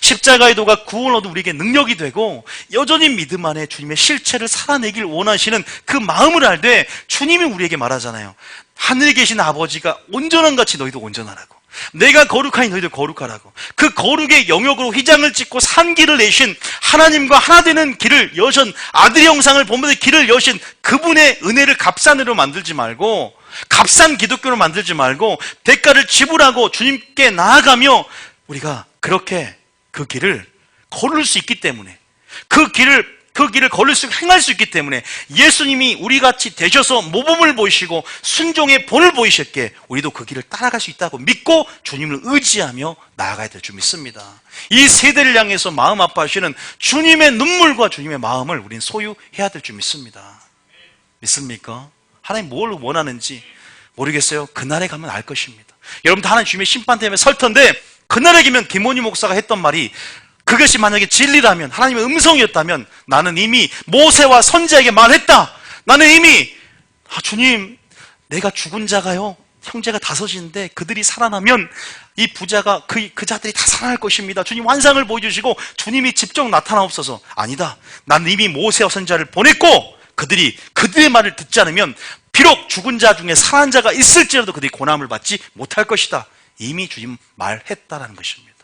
십자가의 도가 구원을 얻어 우리에게 능력이 되고, 여전히 믿음 안에 주님의 실체를 살아내길 원하시는 그 마음을 알되 주님이 우리에게 말하잖아요. 하늘에 계신 아버지가 온전한 같이 너희도 온전하라고, 내가 거룩하니 너희도 거룩하라고. 그 거룩의 영역으로 휘장을 찍고 산 길을 내신, 하나님과 하나 되는 길을 여신, 아들의 형상을 본받을 길을 여신 그분의 은혜를 값산으로 만들지 말고, 값싼 기독교로 만들지 말고 대가를 지불하고 주님께 나아가며 우리가 그렇게 그 길을 걸을 수 있기 때문에, 그 길을 걸을 수, 행할 수 있기 때문에 예수님이 우리같이 되셔서 모범을 보이시고 순종의 본을 보이셨기에 우리도 그 길을 따라갈 수 있다고 믿고 주님을 의지하며 나아가야 될 줄 믿습니다. 이 세대를 향해서 마음 아파하시는 주님의 눈물과 주님의 마음을 우리는 소유해야 될 줄 믿습니다. 믿습니까? 하나님 뭘 원하는지 모르겠어요. 그날에 가면 알 것입니다. 여러분도 하나님 주님의 심판 때문에 설 텐데, 그날에 가면 김원희 목사가 했던 말이, 그것이 만약에 진리라면, 하나님의 음성이었다면 나는 이미 모세와 선지자에게 말했다. 나는 이미 주님, 내가 죽은 자가요, 형제가 5인데 그들이 살아나면 이 부자가 그 자들이 다 살아날 것입니다. 주님 환상을 보여주시고 주님이 직접 나타나옵소서. 아니다. 나는 이미 모세와 선지자를 보냈고 그들의 말을 듣지 않으면 비록 죽은 자 중에 살아난 자가 있을지라도 그들이 고난을 받지 못할 것이다. 이미 주님 말했다라는 것입니다.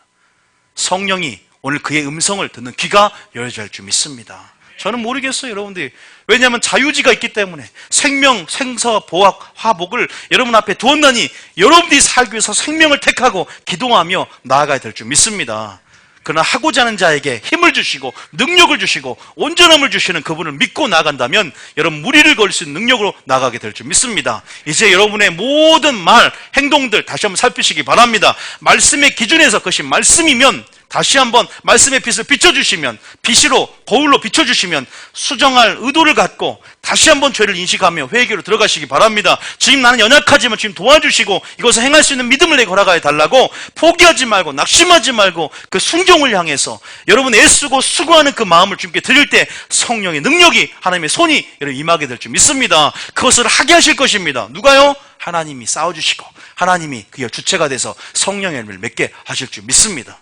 성령이 오늘 그의 음성을 듣는 귀가 열려야 할 줄 믿습니다. 저는 모르겠어요, 여러분들이. 왜냐하면 자유지가 있기 때문에 생명, 생사, 보학, 화복을 여러분 앞에 두었나니 여러분들이 살기 위해서 생명을 택하고 기도하며 나아가야 될 줄 믿습니다. 그러나 하고자 하는 자에게 힘을 주시고 능력을 주시고 온전함을 주시는 그분을 믿고 나아간다면 여러분 무리를 걸을 수 있는 능력으로 나아가게 될 줄 믿습니다. 이제 여러분의 모든 말, 행동들 다시 한번 살피시기 바랍니다. 말씀의 기준에서 그것이 말씀이면 다시 한번 말씀의 빛을 비춰주시면, 빛으로 거울로 비춰주시면 수정할 의도를 갖고 다시 한번 죄를 인식하며 회개로 들어가시기 바랍니다. 지금 나는 연약하지만 주님 도와주시고 이것을 행할 수 있는 믿음을 내게 허락하여 달라고 포기하지 말고 낙심하지 말고 그 순종을 향해서 여러분 애쓰고 수고하는 그 마음을 주님께 드릴 때 성령의 능력이, 하나님의 손이 여러분 임하게 될 줄 믿습니다. 그것을 하게 하실 것입니다. 누가요? 하나님이 싸워주시고 하나님이 그의 주체가 돼서 성령의 열매를 맺게 하실 줄 믿습니다.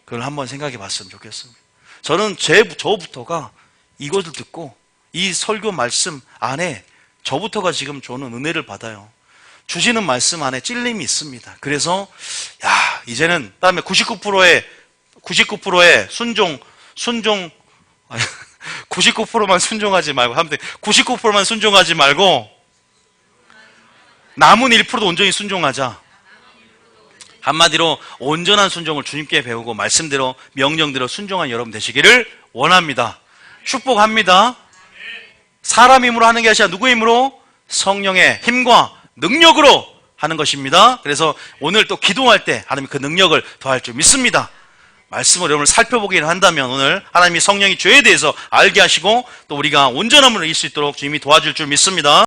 그걸 한번 생각해 봤으면 좋겠습니다. 저는 저부터가 이것을 듣고 이 설교 말씀 안에 저부터가 지금 저는 은혜를 받아요. 주시는 말씀 안에 찔림이 있습니다. 그래서 이제는 다음에 99%의 순종 99%만 순종하지 말고 99%만 순종하지 말고 남은 1%도 온전히 순종하자. 한마디로 온전한 순종을 주님께 배우고 말씀대로 명령대로 순종한 여러분 되시기를 원합니다. 축복합니다. 사람 힘으로 하는 게 아니라 누구의 힘으로? 성령의 힘과 능력으로 하는 것입니다. 그래서 오늘 또 기도할 때 하나님이 그 능력을 더할 줄 믿습니다. 말씀을 여러분을 살펴보기를 한다면 오늘 하나님이 성령이 죄에 대해서 알게 하시고 또 우리가 온전함을 이길 수 있도록 주님이 도와줄 줄 믿습니다.